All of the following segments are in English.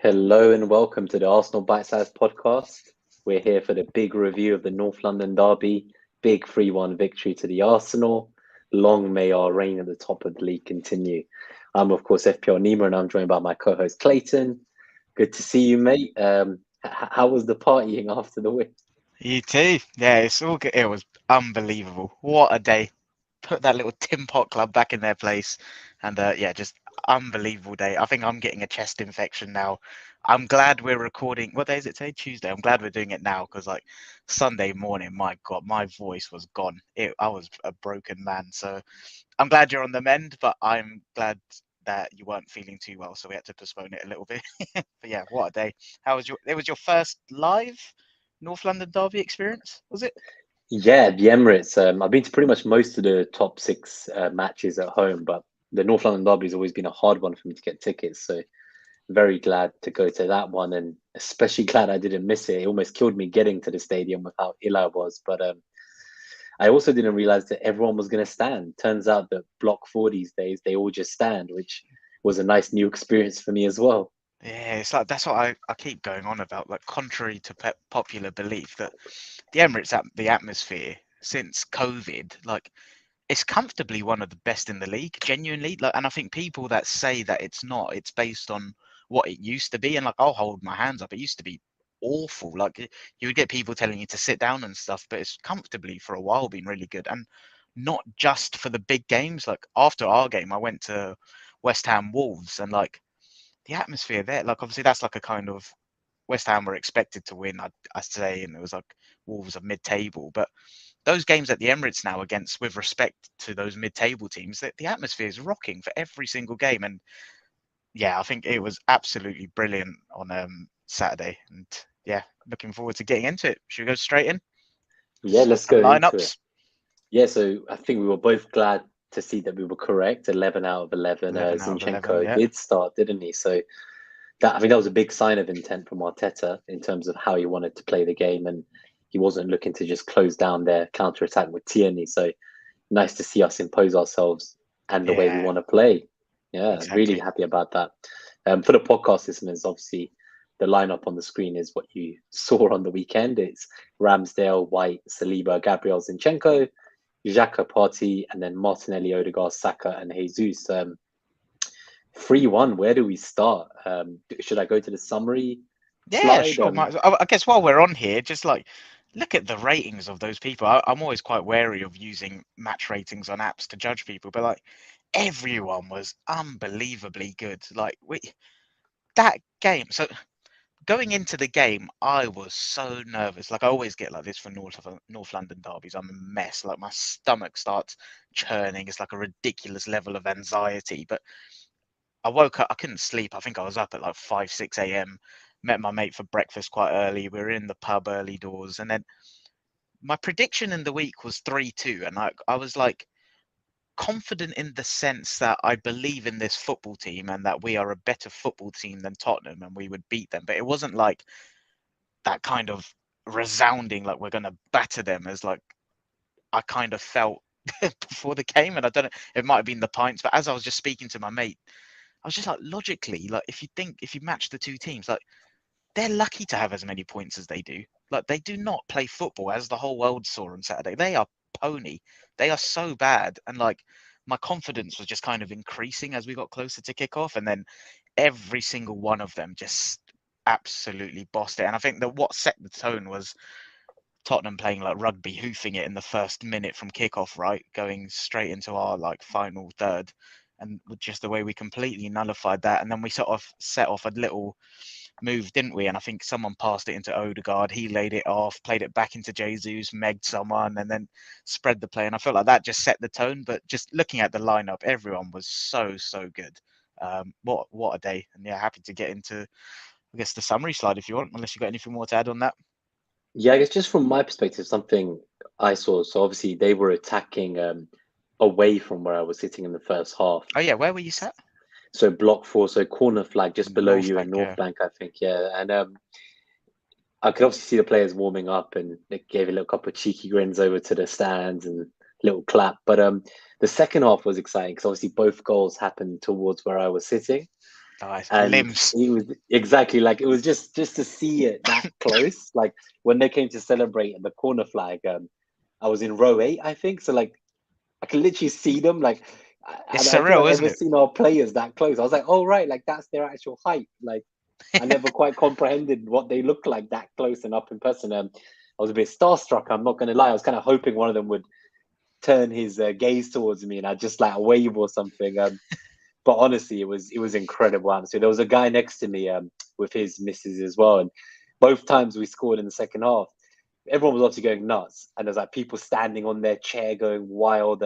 Hello and welcome to the Arsenal BiteSize Podcast. We're here for the big review of the North London derby. Big 3-1 victory to the Arsenal. Long may our reign at the top of the league continue. I'm, of course, FPL Nima, and I'm joined by my co-host Clayton. Good to see you, mate. How was the partying after the win? You too. Yeah, it's all good. It was unbelievable. What a day. Put that little Tin Pot Club back in their place. And just unbelievable day. I think I'm getting a chest infection now. I'm glad we're recording. What day is it today? Tuesday. I'm glad we're doing it now because like Sunday morning, my God, my voice was gone. I was a broken man. So I'm glad you're on the mend, but I'm glad that you weren't feeling too well. So we had to postpone it a little bit. But yeah, what a day. It was your first live North London derby experience, was it? Yeah, the Emirates. I've been to pretty much most of the top six matches at home, but the North London derby has always been a hard one for me to get tickets. So very glad to go to that one, and especially glad I didn't miss it. It almost killed me getting to the stadium with how ill I was. But I also didn't realize that everyone was going to stand. Turns out that Block 4 these days, they all just stand, which was a nice new experience for me as well. Yeah, it's like that's what I keep going on about. Like, contrary to popular belief, that the Emirates the atmosphere since COVID, like, it's comfortably one of the best in the league, genuinely. Like, and I think people that say that it's not, it's based on what it used to be. And like, I'll hold my hands up. It used to be awful. Like, you would get people telling you to sit down and stuff, but it's comfortably for a while been really good. And not just for the big games. Like, after our game, I went to West Ham Wolves, and like the atmosphere there, like, obviously that's like a kind of West Ham were expected to win, I say, and it was like Wolves are mid-table, but those games at the Emirates now, against, with respect to those mid-table teams, the atmosphere is rocking for every single game. And yeah, I think it was absolutely brilliant on Saturday. And yeah, looking forward to getting into it. Should we go straight in? Yeah, let's Some go into it. lineups. Yeah, so I think we were both glad to see that we were correct. 11 out of 11. 11 out of 11, Zinchenko yeah. did start, didn't he? So that, I think that was a big sign of intent from Arteta in terms of how he wanted to play the game, and he wasn't looking to just close down their counter attack with Tierney. So nice to see us impose ourselves and the way we Yeah, want to play. Yeah, really exactly. happy about that. For the podcast listeners, obviously the lineup on the screen is what you saw on the weekend. It's Ramsdale, White, Saliba, Gabriel, Zinchenko, Xhaka, Partey, and then Martinelli, Odegaard, Saka, and Jesus. 3-1. Where do we start? Should I go to the summary Yeah, slide? sure. I guess while we're on here, just like look at the ratings of those people. I'm always quite wary of using match ratings on apps to judge people, but like everyone was unbelievably good. Like that game. So going into the game, I was so nervous. Like, I always get like this for North London derbies. I'm a mess. Like, my stomach starts churning. It's like a ridiculous level of anxiety. But I woke up, I couldn't sleep. I think I was up at like 5, 6 a.m. Met my mate for breakfast quite early. We were in the pub early doors. And then my prediction in the week was 3-2. And I was like confident in the sense that I believe in this football team and that we are a better football team than Tottenham and we would beat them. But it wasn't like that kind of resounding, like we're going to batter them, as like I kind of felt before the game. And I don't know, it might have been the pints, but as I was just speaking to my mate, I was just like, logically, like if you match the two teams, like they're lucky to have as many points as they do. Like, they do not play football, as the whole world saw on Saturday. They are pony. They are so bad. And like my confidence was just kind of increasing as we got closer to kickoff. And then every single one of them just absolutely bossed it. And I think that what set the tone was Tottenham playing like rugby, hoofing it in the first minute from kickoff, right? Going straight into our like final third. And with just the way we completely nullified that. And then we sort of set off a little move, didn't we? And I think someone passed it into Odegaard. He laid it off, played it back into Jesus, megged someone, and then spread the play. And I felt like that just set the tone. But just looking at the lineup, everyone was so good. What a day. And yeah, happy to get into, I guess, the summary slide if you want, unless you've got anything more to add on that. Yeah, I guess just from my perspective, something I saw. So obviously they were attacking away from where I was sitting in the first half. Oh yeah, where were you sat? So block 4, so corner flag just below North you in Bank, North yeah. Bank, I think. Yeah, and I could obviously see the players warming up, and they gave a little couple of cheeky grins over to the stands and little clap. But the second half was exciting because obviously both goals happened towards where I was sitting. Nice. And Limbs. it was exactly like it was just to see it that close. Like when they came to celebrate at the corner flag, I was in row 8, I think. So like I can literally see them. Like I It's don't think I've surreal, isn't ever it? seen our players that close. I was like, oh right, like that's their actual height. Like I never quite comprehended what they look like that close and up in person. I was a bit starstruck. I'm not going to lie. I was kind of hoping one of them would turn his gaze towards me and I'd just like wave or something. But honestly, it was incredible atmosphere. There was a guy next to me with his missus as well, and both times we scored in the second half, everyone was obviously going nuts, and there's like people standing on their chair going wild.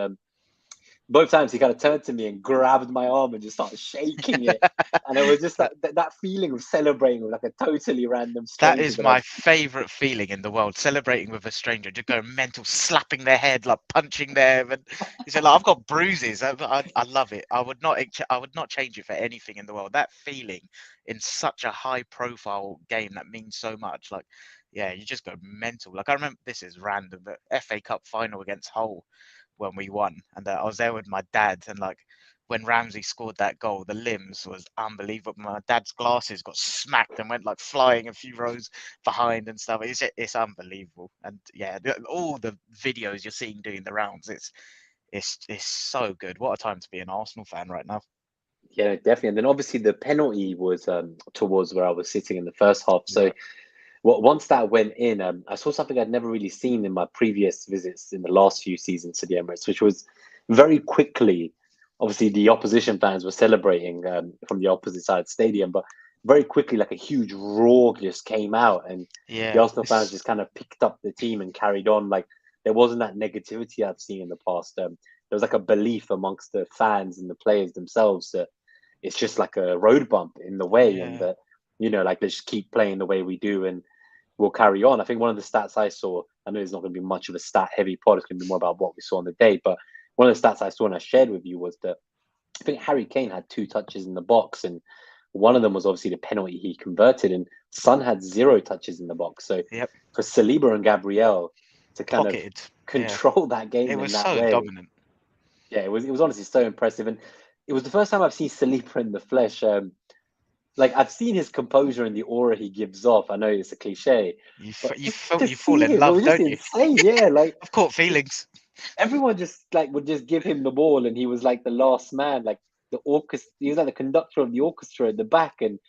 Both times he kind of turned to me and grabbed my arm and just started shaking it, and it was just that feeling of celebrating with like a totally random That stranger is that I've. my favorite feeling in the world, celebrating with a stranger, just going mental, slapping their head, like punching them. And he said, like, I've got bruises. I love it. I would not change it for anything in the world. That feeling in such a high profile game that means so much. Like, yeah, you just go mental. Like, I remember, this is random, but FA Cup final against Hull when we won. And I was there with my dad, and like, when Ramsey scored that goal, the limbs was unbelievable. My dad's glasses got smacked and went like flying a few rows behind and stuff. It's unbelievable. And yeah, all the videos you're seeing doing the rounds, it's so good. What a time to be an Arsenal fan right now. Yeah, definitely. And then obviously the penalty was towards where I was sitting in the first half. So Yeah, once that went in, I saw something I'd never really seen in my previous visits in the last few seasons to the Emirates, which was very quickly. Obviously, the opposition fans were celebrating from the opposite side of the stadium, but very quickly, like a huge roar just came out, and the yeah, Arsenal fans just kind of picked up the team and carried on. Like there wasn't that negativity I've seen in the past. There was like a belief amongst the fans and the players themselves that it's just like a road bump in the way, and yeah, that like let's just keep playing the way we do, and we'll carry on. I think one of the stats I saw, I know it's not going to be much of a stat heavy pod, it's going to be more about what we saw on the day, but one of the stats I saw and I shared with you was that I think Harry Kane had 2 touches in the box, and one of them was obviously the penalty he converted, and Son had 0 touches in the box. So yep. for Saliba and Gabriel to kind of Pocketed. Yeah, control that it game in was that so way, dominant. yeah, it was honestly so impressive, and it was the first time I've seen Saliba in the flesh. Like I've seen his composure and the aura he gives off. I know it's a cliche, but just to You fall see in him, it love, was just don't you? insane. Yeah, like I've caught feelings. everyone just like would just give him the ball, and he was like the last man, like the orchestra. He was like the conductor of the orchestra at the back, and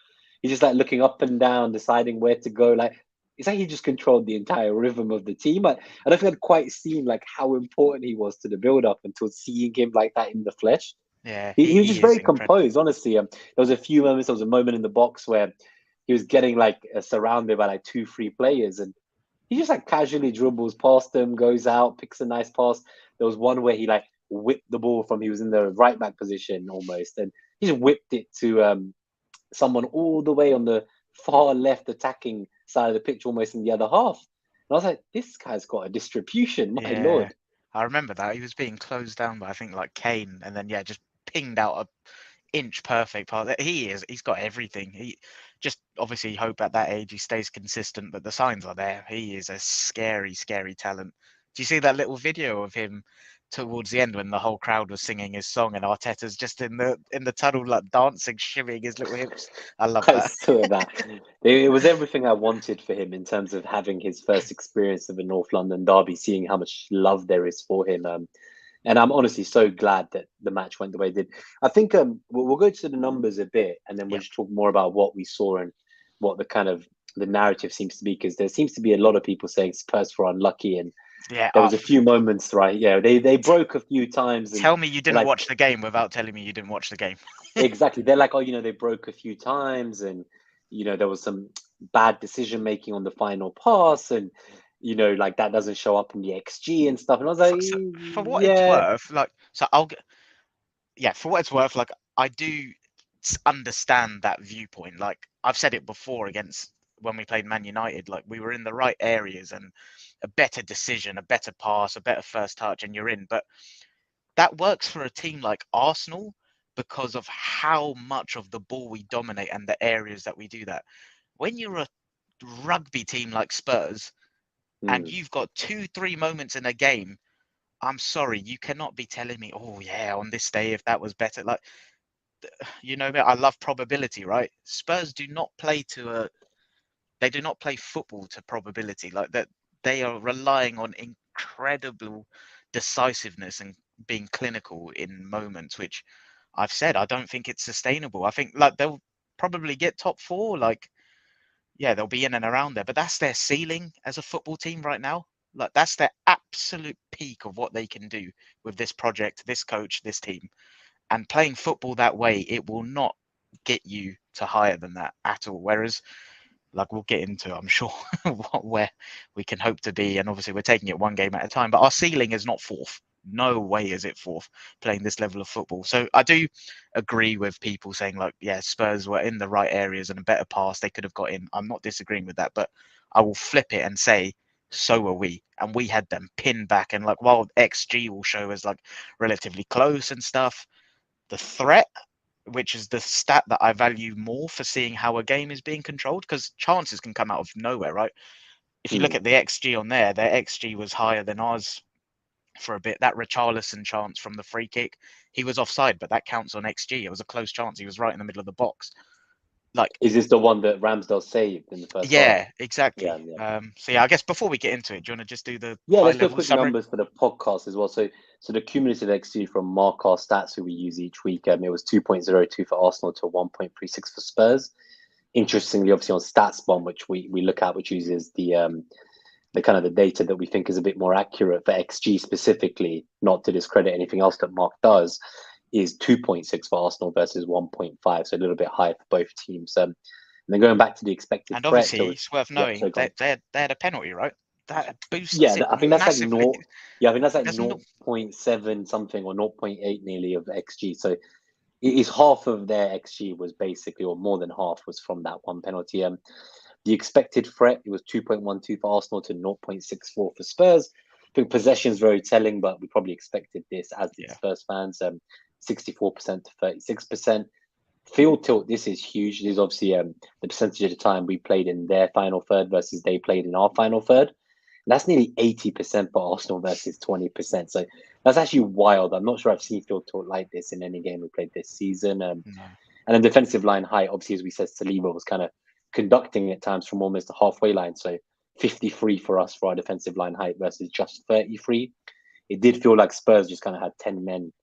he's just like looking up and down, deciding where to go. Like it's like he just controlled the entire rhythm of the team. I don't think I'd quite seen like how important he was to the build up until seeing him like that in the flesh. Yeah, He was just he is very incredible. composed, honestly. There was a few moments. There was a moment in the box where he was getting like surrounded by like 2, 3 players, and he just like casually dribbles past them, goes out, picks a nice pass. There was one where he like whipped the ball from he was in the right back position almost, and he just whipped it to someone all the way on the far left attacking side of the pitch, almost in the other half. And I was like, this guy's got a distribution, my Yeah, lord. I remember that. He was being closed down by, I think, like Kane, and then yeah, just pinged out a inch perfect pass. He's got everything. He just obviously hope at that age he stays consistent, but the signs are there. He is a scary, scary talent. Do you see that little video of him towards the end when the whole crowd was singing his song and Arteta's just in the tunnel like dancing, shimmying his little hips? I love I that. saw that. It was everything I wanted for him in terms of having his first experience of a North London derby, seeing how much love there is for him. And I'm honestly so glad that the match went the way it did. I think we'll go to the numbers a bit, and then we'll Yep. just talk more about what we saw and what the kind of the narrative seems to be, because there seems to be a lot of people saying Spurs were unlucky, and Yeah. there was a few moments, right? Yeah, they broke a few times, and Tell me you they're didn't like, watch the game without telling me you didn't watch the game. exactly. They're like, oh, they broke a few times, and there was some bad decision making on the final pass, and like that doesn't show up in the XG and stuff. And I was like, For what it's yeah, worth, like, so yeah, for what it's worth, like, I do understand that viewpoint. Like, I've said it before against when we played Man United, like, we were in the right areas and a better decision, a better pass, a better first touch, and you're in. But that works for a team like Arsenal because of how much of the ball we dominate and the areas that we do that. When you're a rugby team like Spurs and hmm, you've got 2, 3 moments in a game, I'm sorry, you cannot be telling me, oh yeah, on this day if that was better. Like, you know me, I love probability, right? Spurs do not play they do not play football to probability. Like that, they are relying on incredible decisiveness and being clinical in moments, which I've said I don't think it's sustainable. I think like they'll probably get top four, like yeah, they'll be in and around there, but that's their ceiling as a football team right now. Like that's their absolute peak of what they can do with this project, this coach, this team. And playing football that way, it will not get you to higher than that at all. Whereas, like we'll get into, I'm sure, where we can hope to be. And obviously, we're taking it one game at a time. But our ceiling is not fourth. No way is it fourth playing this level of football. So I do agree with people saying, like, yeah, Spurs were in the right areas and a better pass. They could have got in. I'm not disagreeing with that. But I will flip it and say, so are we. And we had them pinned back. And like, while XG will show us like relatively close and stuff, the threat, which is the stat that I value more for seeing how a game is being controlled, because chances can come out of nowhere, right? If you look at the XG on there, their XG was higher than ours for a bit. That Richarlison chance from the free kick, he was offside, but that counts on XG. It was a close chance. He was right in the middle of the box. Like, Is this the one that Ramsdale saved in the first half? yeah, exactly. So yeah, I guess before we get into it, do you want to just do the Let's do a high-level quick summary? numbers for the podcast as well. So the cumulative XG from Mark, our stats who we use each week, it was 2.02 for Arsenal to 1.36 for Spurs. Interestingly, obviously on StatsBomb, which we look at, which uses the kind of the data that we think is a bit more accurate for XG specifically, not to discredit anything else that Mark does, is 2.6 for Arsenal versus 1.5, so a little bit higher for both teams. And then going back to the expected And threat, obviously, it's worth knowing that they had a penalty, right? That boosts it I think that's like massively. I think that's like There's 0.7 something or 0.8 nearly of XG. So it is half of their XG was basically, or more than half, was from that one penalty. The expected threat, it was 2.12 for Arsenal to 0.64 for Spurs. I think possession is very telling, but we probably expected this as the Spurs fans. 64% to 36%. Field tilt, this is huge. This is obviously the percentage of the time we played in their final third versus they played in our final third. And that's nearly 80% for Arsenal versus 20%. So that's actually wild. I'm not sure I've seen field tilt like this in any game we played this season. no. And then defensive line height, obviously, as we said, Saliba was kind of conducting at times from almost the halfway line. So 53 for us for our defensive line height versus just 33. It did feel like Spurs just kind of had 10 men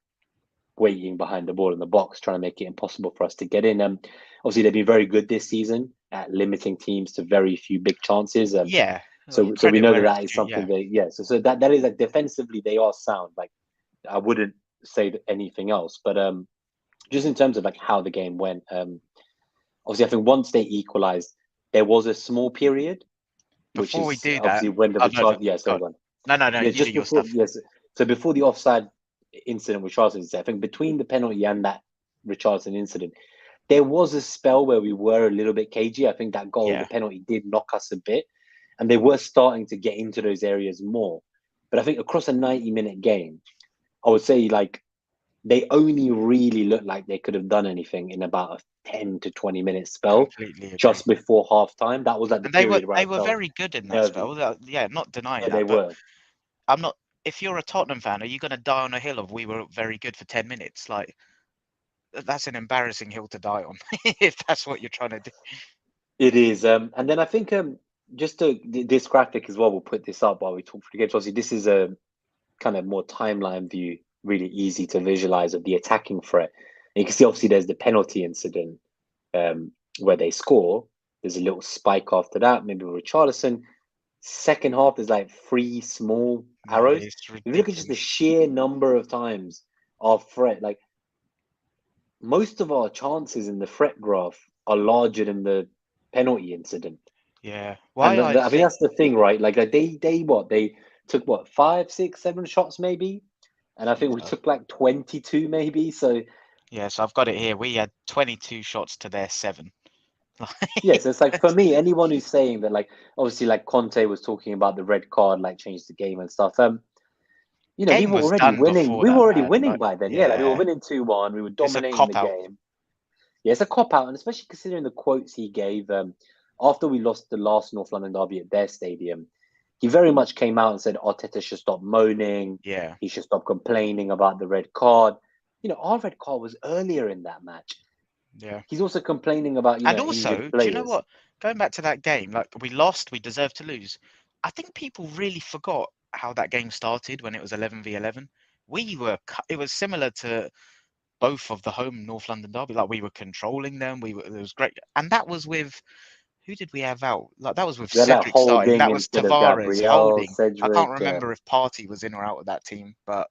waiting behind the ball in the box, trying to make it impossible for us to get in. Obviously, they've been very good this season at limiting teams to very few big chances. So we know that is something So that is like defensively they are sound. Like I wouldn't say anything else, but just in terms of like how the game went, obviously I think once they equalized, there was a small period, Before which we is do obviously that, when the Richard, No, you just do your before, stuff. yes. So before the offside incident with Richardson, I think between the penalty and that Richardson incident, there was a spell where we were a little bit cagey. I think that goal, the penalty, did knock us a bit, and they were starting to get into those areas more. But I think across a 90-minute game, I would say like they only really looked like they could have done anything in about a 10 to 20-minute spell Completely agree. just before halftime. That was like the And they period where were very good in that spell. Not denying that. They but were. I'm not. If you're a Tottenham fan, are you going to die on a hill of we were very good for 10 minutes? Like that's an embarrassing hill to die on if that's what you're trying to do. It is. And then I think just this graphic as well, we'll put this up while we talk for the games. Obviously, this is a kind of more timeline view, really easy to visualize of the attacking threat. And you can see obviously there's the penalty incident where they score. There's a little spike after that, maybe with Richarlison. Second half, there's like 3 small arrows. If you look at just the sheer number of times our threat, like most of our chances in the threat graph are larger than the penalty incident. Yeah. I think that's the thing, right? Like they took 5, 6, 7 shots maybe, and I think we took like 22 maybe. So yes, I've got it here. We had 22 shots to their 7. Yes, it's like for me, anyone who's saying that, like obviously, like Conte was talking about the red card, like changed the game and stuff. We were already winning. We were already winning by then. Yeah, like we were winning 2-1. We were dominating the game. Yeah, it's a cop out, and especially considering the quotes he gave after we lost the last North London derby at their stadium. He very much came out and said Arteta should stop moaning. Yeah, he should stop complaining about the red card. our red card was earlier in that match. Yeah. He's also complaining about, And injured also, do you know players. what? Going back to that game, like we lost, we deserved to lose. I think people really forgot how that game started when it was 11v11. It was similar to both of the home North London derby. Like we were controlling them. It was great. And that was with, who did we have out? Like that was with They're like Cedric starting. Holding That was instead of Tavares Gabriel, holding. I can't Cedric. remember if Partey was in or out of that team, but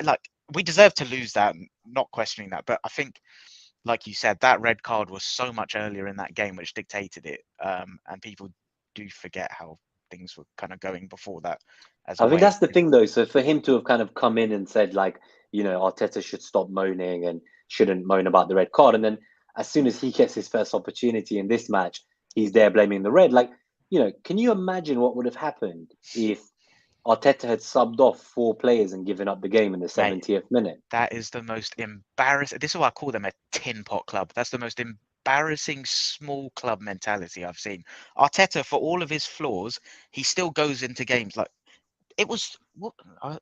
like we deserved to lose that. Not questioning that, but I think, like you said, that red card was so much earlier in that game, which dictated it. And people do forget how things were kind of going before that as a I think way of. that's the thing, though. So for him to have kind of come in and said, like, Arteta should stop moaning and shouldn't moan about the red card. And then as soon as he gets his first opportunity in this match, he's there blaming the red. Like, can you imagine what would have happened if Arteta had subbed off 4 players and given up the game in the Mate, 70th minute? that is the most embarrassing. This is why I call them a tin pot club. That's the most embarrassing small club mentality I've seen. Arteta, for all of his flaws, he still goes into games like it was. What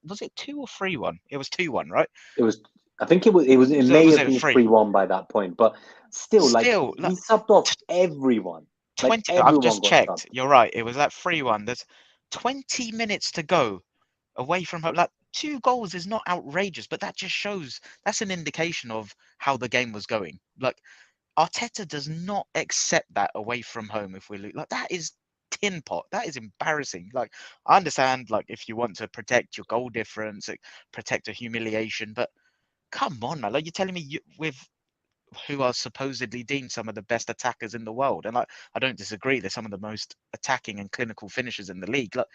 was it? 2 or 3-1? It was 2-1, right? It was, I think it So may was have it been three? 3-1 by that point, but still, like, Still, he like subbed off everyone. Like, 20. I've everyone just got subbed. checked. You're right. It was that 3-1. There's 20 minutes to go away from home. Like 2 goals is not outrageous, but that just shows that's an indication of how the game was going. Like Arteta does not accept that away from home if we lose. Like that is tin pot. That is embarrassing. Like I understand, like if you want to protect your goal difference, protect a humiliation, but come on, man. Like you're telling me with who are supposedly deemed some of the best attackers in the world, and I don't disagree. They're some of the most attacking and clinical finishers in the league. Like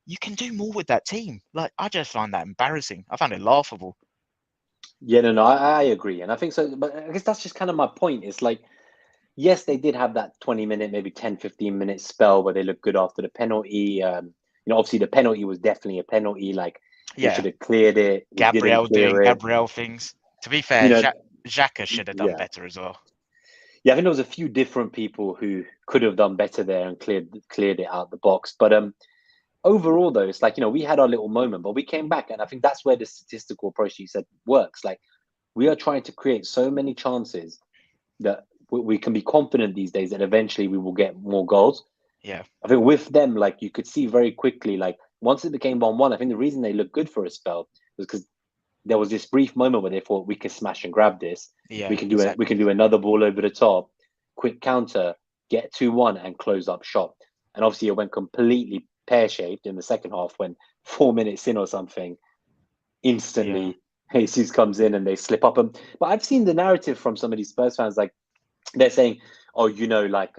you can do more with that team. Like I just find that embarrassing. I found it laughable. Yeah, no, I agree. And I think so, but I guess that's just kind of my point. It's like, yes, they did have that 20-minute, maybe 10, 15-minute spell where they looked good after the penalty. Obviously the penalty was definitely a penalty. Like, we Yeah, should have cleared it. We didn't Gabriel doing clear it. Gabriel things. To be fair, You know, Xhaka should have done yeah. better as well. Yeah, I think there was a few different people who could have done better there and cleared it out the box. But overall, though, it's like, we had our little moment, but we came back. And I think that's where the statistical approach you said works. Like, we are trying to create so many chances that we can be confident these days that eventually we will get more goals. Yeah, I think with them, like, you could see very quickly, like, once it became 1-1, I think the reason they looked good for a spell was because there was this brief moment where they thought we can smash and grab this. We yeah, can do it. We exactly. can do another ball over the top, quick counter, get 2-1 and close up shop. And obviously it went completely pear shaped in the second half when 4 minutes in or something, Yeah, instantly Jesus comes in and they slip up. But I've seen the narrative from some of these Spurs fans, like they're saying, "Oh, like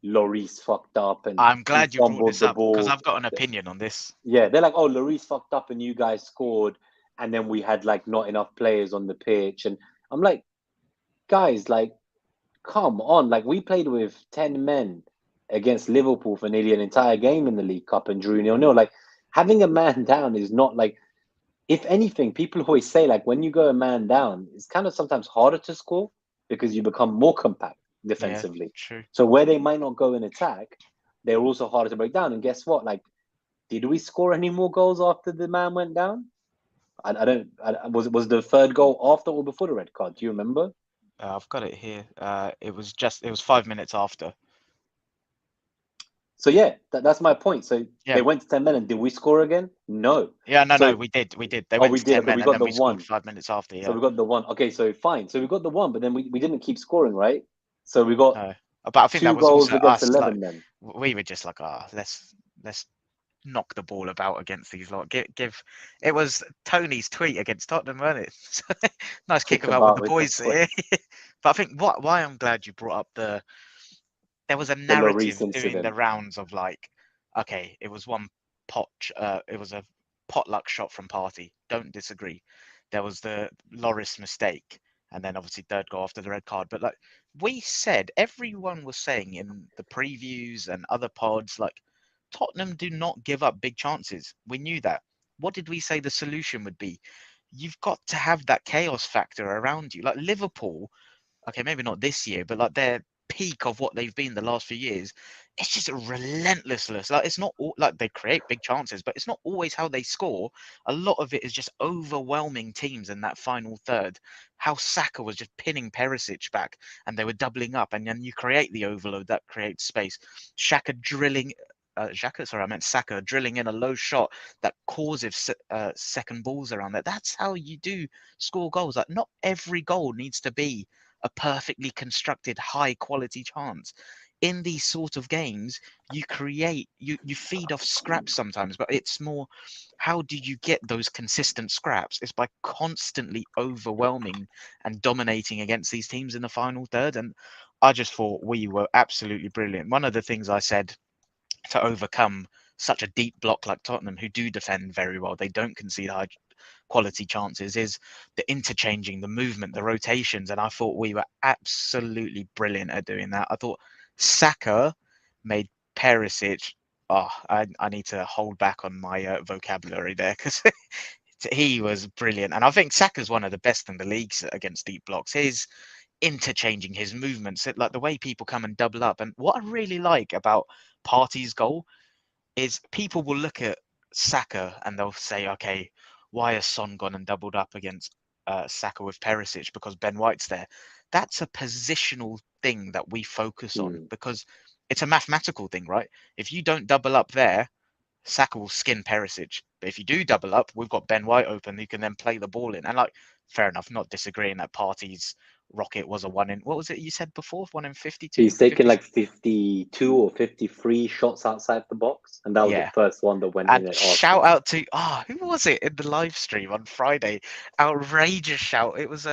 Lloris fucked up and I'm he glad you brought fumbled this the up because ball." I've got an opinion on this. Yeah, they're like, "Oh, Lloris fucked up and you guys scored, and then we had like not enough players on the pitch." And I'm like, guys, like, come on, like we played with 10 men against Liverpool for nearly an entire game in the League Cup and drew 0-0. Like having a man down is not like. If anything, people always say like when you go a man down, it's kind of sometimes harder to score because you become more compact Yeah, defensively. true. So where they might not go and attack, they're also harder to break down. And guess what? Like, did we score any more goals after the man went down? I don't. Was the third goal after or before the red card? Do you remember? I've got it here. It was 5 minutes after. So yeah, that's my point. So Yeah, they went to 10 men, and did we score again? No. yeah, no, So we did. They oh, went we to did. 10 Okay, men we and got then the we scored one. 5 minutes after. So Yeah, we got the one. Okay, so fine. So we got the one, but then we didn't keep scoring, right? So we got no, but I think that two was goals also against us. Like 11 men. we were just like, let's knock the ball about against these lot. Give. It was Tony's tweet against Tottenham, wasn't it? Nice Kick kickabout with about the with the boys. foot. But I think why I'm glad you brought up there was a The Lloris narrative doing the incident. rounds of like, okay, it was it was a potluck shot from Party. Don't disagree. There was the Loris mistake, and then obviously third goal after the red card. But like we said, everyone was saying in the previews and other pods, like Tottenham do not give up big chances. We knew that. What did we say the solution would be? You've got to have that chaos factor around you. Like Liverpool, okay, maybe not this year, but like their peak of what they've been the last few years it's just relentless. Like, it's not like they create big chances, but it's not always how they score. A lot of it is just overwhelming teams in that final third. How Saka was just pinning Perisic back, and they were doubling up, and then you create the overload that creates space. Saka drilling. Saka drilling in a low shot that causes second balls around there. That's how you do score goals. Like, not every goal needs to be a perfectly constructed, high quality chance. In these sort of games, you feed off scraps sometimes, but it's more, how do you get those consistent scraps? It's by constantly overwhelming and dominating against these teams in the final third. And I just thought we were absolutely brilliant. One of the things I said to overcome such a deep block like Tottenham, who do defend very well, they don't concede high quality chances, is the interchanging, the movement, the rotations. And I thought we were absolutely brilliant at doing that. I thought Saka made Perisic, I need to hold back on my vocabulary there, because he was brilliant. And I think Saka's one of the best in the leagues against deep blocks. His interchanging, his movements, like the way people come and double up. And what I really like about Partey's goal is people will look at Saka and they'll say, okay, why has Son gone and doubled up against Saka with Perisic? Because Ben White's there. That's a positional thing that we focus on, because it's a mathematical thing, right? If you don't double up there, Saka will skin Perisic. But if you do double up, we've got Ben White open, who can then play the ball in. And like, fair enough, not disagreeing that Partey's rocket was a one in, what was it you said before? 1 in 52? He's taken like 52 or 53 shots outside the box, and that was the first one that went in And at shout Arsenal. out to who was it in the live stream on Friday? Outrageous shout! It was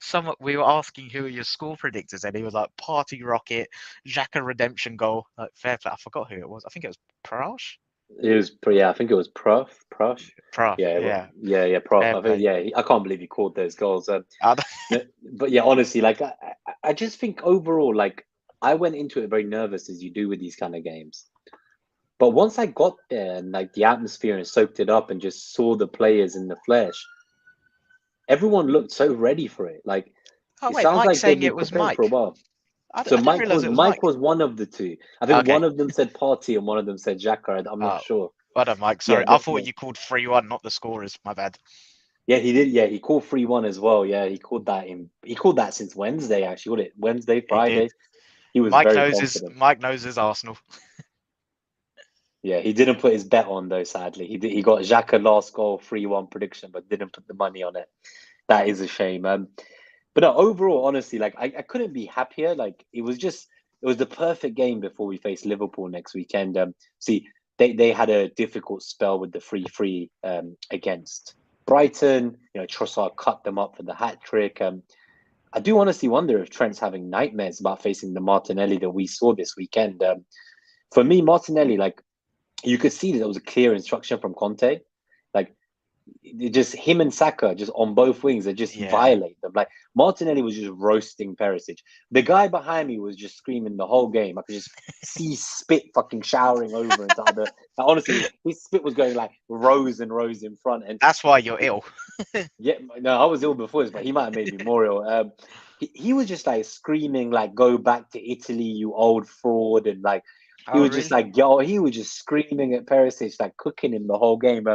someone, we were asking who are your score predictors, and he was like Party Rocket, Xhaka redemption goal. Like, fair play. I forgot who it was. I think it was Prash. It was I think it was Prof. Yeah, Prof. Fair play. I can't believe he called those goals. But yeah, honestly, like I just think overall, like I went into it very nervous, as you do with these kind of games. But once I got there and like the atmosphere and soaked it up and just saw the players in the flesh, everyone looked so ready for it. Like, it sounds Mike's like saying they've it been was preparing Mike. for a while. So Mike was one of the two. I think one of them said Partey and one of them said Xhaka. I'm not sure. Well done, Mike. Sorry, I thought you called 3-1, not the scorers. My bad. Yeah, he did. Yeah, he called 3-1 as well. Yeah, he called that since Wednesday. Actually, called it Wednesday, Friday. He was very confident. Mike knows his Arsenal. Yeah, he didn't put his bet on though. Sadly, he got Xhaka last goal 3-1 prediction, but didn't put the money on it. That is a shame. But no, overall, honestly, like I couldn't be happier. Like it was the perfect game before we face Liverpool next weekend. See, they had a difficult spell with the 3-3 against Brighton. You know, Trossard cut them up for the hat trick. I do honestly wonder if Trent's having nightmares about facing the Martinelli that we saw this weekend. For me, Martinelli, like you could see that there was a clear instruction from Conte. Like, just him and Saka just on both wings, they just violate them. Like Martinelli was just roasting Perisic. The guy behind me was just screaming the whole game. I could just see spit fucking showering over into other. Like, honestly, his spit was going like rows and rows in front. And that's why you're ill. Yeah, no, I was ill before this, but he might have made me more ill. He was just like screaming, like, "Go back to Italy, you old fraud!" And like he was just like, "Yo," he was just screaming at Perisic, like cooking him the whole game.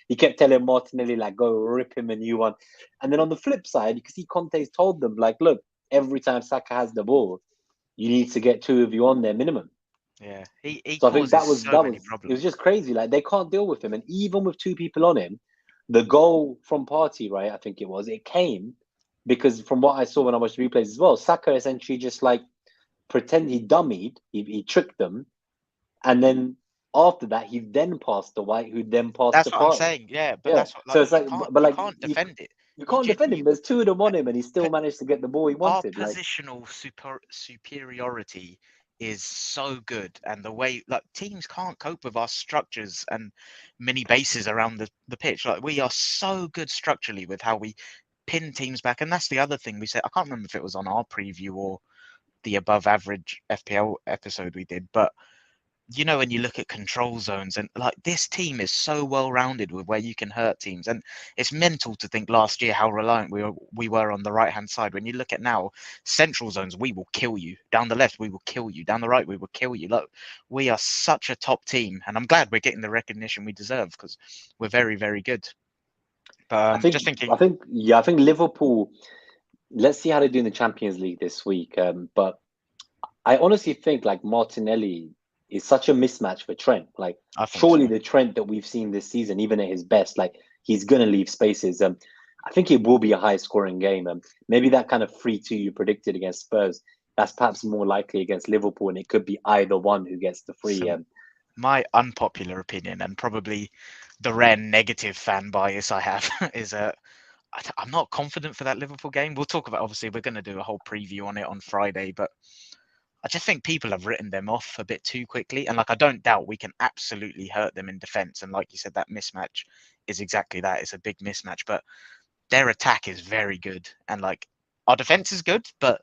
He kept telling Martinelli, like, go rip him a new one. And then on the flip side, you can see Conte's told them, like, look, every time Saka has the ball, you need to get two of you on there minimum. Yeah, he so I think that was many problems. It was just crazy. Like, they can't deal with him. And even with two people on him, the goal from Partey, right, I think it came because from what I saw when I watched the replays as well, Saka essentially just like pretend he dummied, he tricked them, and then after that, he then passed the White, who then passed that's the what I'm saying. Yeah, but that's what, like, so it's like, but like you can't defend it. You can't defend him. There's two of them on him, and he still managed to get the ball he wanted. Our positional superiority is so good, and the way like teams can't cope with our structures and mini bases around the pitch. Like, we are so good structurally with how we pin teams back, and that's the other thing we said. I can't remember if it was on our preview or the above average FPL episode we did, but you know, when you look at control zones and like this team is so well rounded with where you can hurt teams, and it's mental to think last year how reliant we were on the right hand side. When you look at now, central zones, we will kill you. Down the left, we will kill you. Down the right, we will kill you. Look, we are such a top team, and I'm glad we're getting the recognition we deserve because we're very, very good. But I think, just thinking, I think Liverpool. Let's see how they do in the Champions League this week. But I honestly think like Martinelli is such a mismatch for Trent. Like, I think surely so. the Trent that we've seen this season, even at his best, like he's gonna leave spaces. I think it will be a high scoring game. Maybe that kind of 3-2 you predicted against Spurs, that's perhaps more likely against Liverpool, and it could be either one who gets the free. So my unpopular opinion, and probably the rare negative fan bias I have, is I'm not confident for that Liverpool game. We'll talk about, obviously, we're going to do a whole preview on it on Friday, but I just think people have written them off a bit too quickly. And like, I don't doubt we can absolutely hurt them in defense. And like you said, that mismatch is exactly that. It's a big mismatch, but their attack is very good. And like, our defense is good, but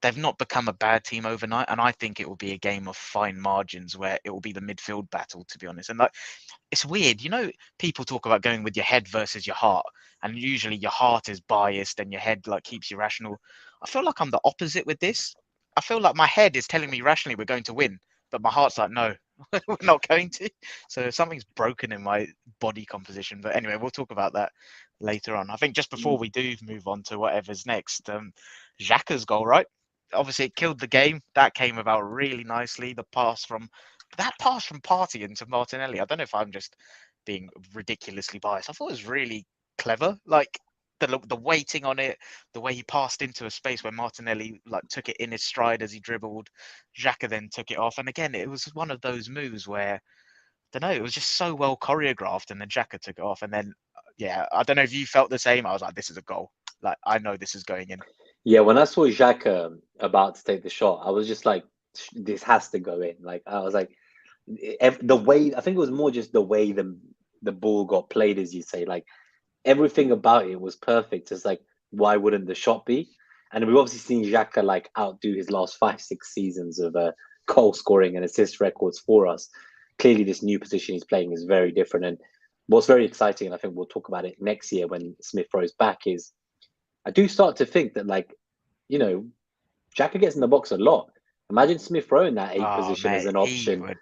they've not become a bad team overnight. And I think it will be a game of fine margins where it will be the midfield battle, to be honest. And like, it's weird, you know, people talk about going with your head versus your heart, and usually your heart is biased and your head like keeps you rational. I feel like I'm the opposite with this. I feel like my head is telling me rationally we're going to win, but my heart's like, no, we're not going to. So something's broken in my body composition. But anyway, we'll talk about that later on. I think just before we do move on to whatever's next, Xhaka's goal, right? Obviously, it killed the game. That came about really nicely. That pass from Partey into Martinelli. I don't know if I'm just being ridiculously biased. I thought it was really clever. Like the waiting on it, the way he passed into a space where Martinelli like took it in his stride as he dribbled. Xhaka then took it off, and again, it was one of those moves where I don't know. It was just so well choreographed, and then Xhaka took it off, and then yeah, I don't know if you felt the same. I was like, this is a goal. Like I know this is going in. Yeah, when I saw Xhaka about to take the shot, I was just like, this has to go in. Like I was like, the way, I think it was more just the way the ball got played, as you say. Like everything about it was perfect. It's like, why wouldn't the shot be? And we've obviously seen Xhaka like outdo his last 5-6 seasons of goal scoring and assist records for us. Clearly, this new position he's playing is very different. And what's very exciting, and I think we'll talk about it next year when Smith Rowe's back, is I do start to think that, like, you know, Xhaka gets in the box a lot. Imagine Smith Rowe in that 8 Oh position as mate, an option.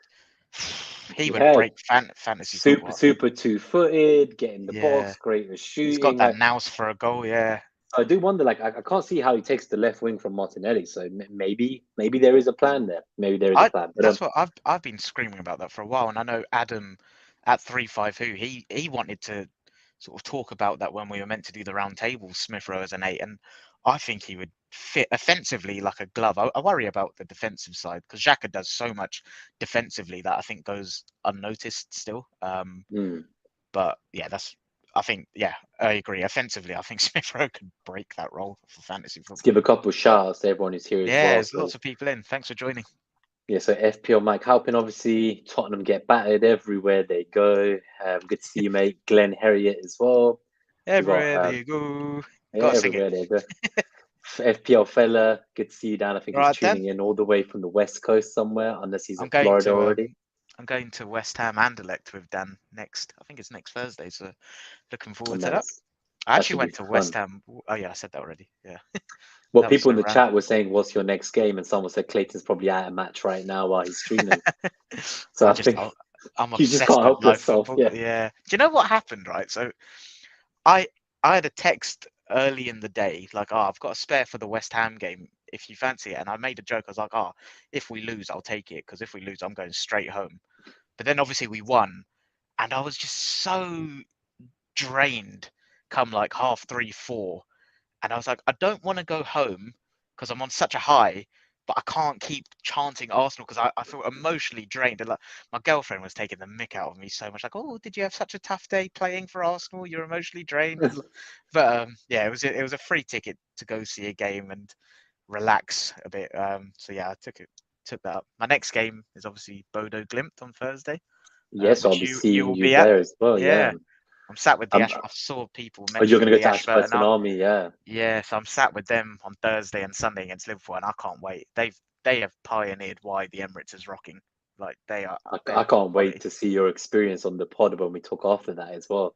he would Yeah, break fantasy super, football. super 2-footed, get in the Yeah, box, great with he's got shooting. that Like, nous for a goal. Yeah, I do wonder, like, I can't see how he takes the left wing from Martinelli. So maybe there is a plan there. Maybe there is a I plan. But that's what I've been screaming about that for a while, and I know Adam at 352 he wanted to sort of talk about that when we were meant to do the round table, Smith Rowe as an 8, and I think he would fit offensively like a glove. I worry about the defensive side because Xhaka does so much defensively that I think goes unnoticed still. mm, But yeah, I think yeah, I agree. Offensively, I think Smith Rowe could break that role for fantasy let's football. give a couple of shout outs to everyone who's here as Yeah, well. there's So lots of people in. Thanks for joining. yeah, so FPL Mike Halpin, obviously Tottenham get battered everywhere they go. Good to see you, mate. Glenn Harriet as well. We got Everywhere they go. yeah, Gotta sing it. everywhere they go. FPL fella, good to see you, Dan. I think All he's right, Dan. tuning in all the way from the West Coast somewhere, unless he's I'm in going Florida to already. I'm going to West Ham Anderlecht with Dan next. I think it's next Thursday, so looking Oh, forward to that. nice. I That actually should be went to West fun. Ham. Oh yeah, I said that already. Yeah, Well, that was people so in the random. chat were saying, "What's your next game?" And someone said Clayton's probably at a match right now while he's streaming. So I I just think I'm you just obsessed can't with help live yourself. football. Yeah. Yeah. Do you know what happened? Right. So I I had a text early in the day like, oh, I've got a spare for the West Ham game if you fancy it, and I made a joke. I was like, oh, if we lose, I'll take it because if we lose, I'm going straight home. But then obviously we won, and I was just so drained come like half three, 4. And I was like, I don't want to go home because I'm on such a high, but I can't keep chanting Arsenal because I feel emotionally drained. And like my girlfriend was taking the mick out of me so much, like, oh, did you have such a tough day playing for Arsenal? You're emotionally drained. But yeah, it was a free ticket to go see a game and relax a bit. So yeah, I took that up. My next game is obviously Bodo Glimt on Thursday, Yes, I'll which be you seeing will you be at. there as well. Yeah. Yeah, I'm sat with the Um, Ash. I saw people oh, you're mentioning gonna go the to Ashburton Ashburton Army. Army. Yeah. Yeah, so I'm sat with them on Thursday and Sunday against Liverpool, and I can't wait. They have pioneered why the Emirates is rocking. Like they are. I can't wait to see your experience on the pod when we talk after that as well.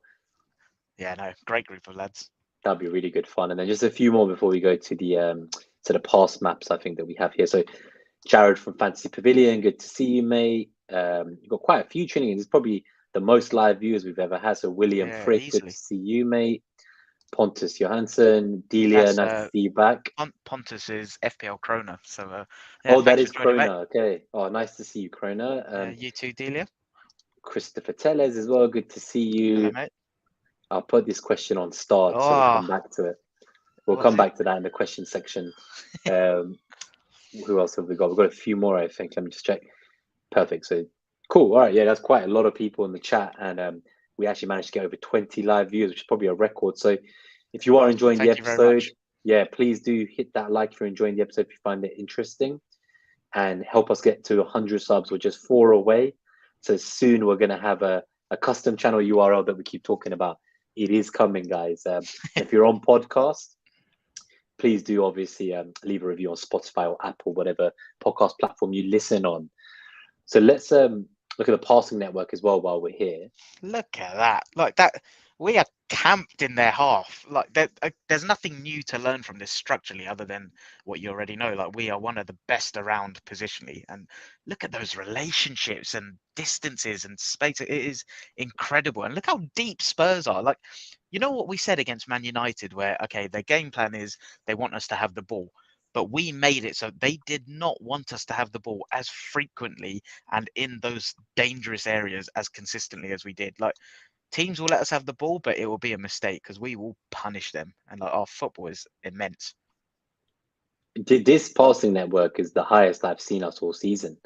Yeah, no, great group of lads. That'd be really good fun. And then just a few more before we go to the past maps I think that we have here. So Jared from Fantasy Pavilion, good to see you, mate. You've got quite a few tuning in. It's probably the most live viewers we've ever had. So William Frick, good to see you, mate. Pontus Johansson, Delia, nice to see you back. Pontus is FPL Krona. So that is Krona. Okay. Oh, nice to see you, Krona. You too, Delia. Christopher Tellez as well. Good to see you. Hello, mate. I'll put this question on start, so we'll come back to it. We'll come back to that in the question section. Who else have we got? We've got a few more, I think. Let me just check. Perfect. So cool. All right. Yeah, that's quite a lot of people in the chat. And we actually managed to get over 20 live views, which is probably a record. So if you are enjoying the episode, please do hit that like if you're enjoying the episode, if you find it interesting. And help us get to 100 subs. We're just 4 away. So soon we're going to have a custom channel URL that we keep talking about. It is coming, guys. If you're on podcast, please do obviously leave a review on Spotify or Apple, whatever podcast platform you listen on. So let's look at the passing network as well while we're here. Look at that. Like that, we are camped in their half. Like there's nothing new to learn from this structurally other than what you already know. Like we are one of the best around positionally. And look at those relationships and distances and space. It is incredible. And look how deep Spurs are. Like, you know what we said against Man United, where, okay, their game plan is they want us to have the ball. But we made it so they did not want us to have the ball as frequently and in those dangerous areas as consistently as we did. Like, teams will let us have the ball, but it will be a mistake because we will punish them. And like our football is immense. This passing network is the highest I've seen us all season.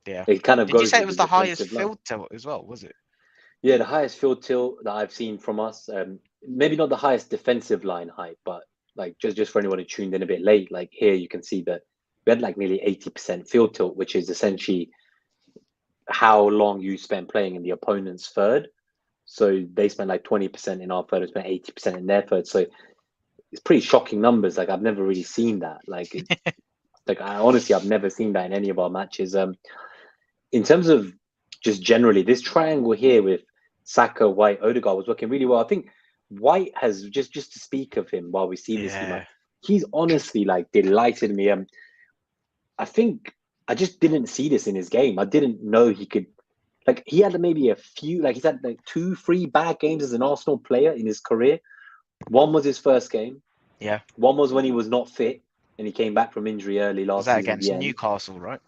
Yeah. It kind of Did goes you say it was the highest line. field tilt as well, was it? Yeah, the highest field tilt that I've seen from us. Maybe not the highest defensive line height, but like just for anyone who tuned in a bit late, like here you can see that we had like nearly 80% field tilt, which is essentially how long you spend playing in the opponent's third. So they spent like 20% in our third, and spent 80% in their third. So it's pretty shocking numbers. Like I've never really seen that. Like, I've never seen that in any of our matches. In terms of just generally, this triangle here with Saka, White, Odegaard was working really well. I think White has just to speak of him while we see this game, he's honestly like delighted me. I think I just didn't see this in his game. I didn't know he could. Like he had maybe a few, like he's had like 2-3 bad games as an Arsenal player in his career. One was his first game. Yeah. One was when he was not fit and he came back from injury early last season. Was that against Newcastle, right?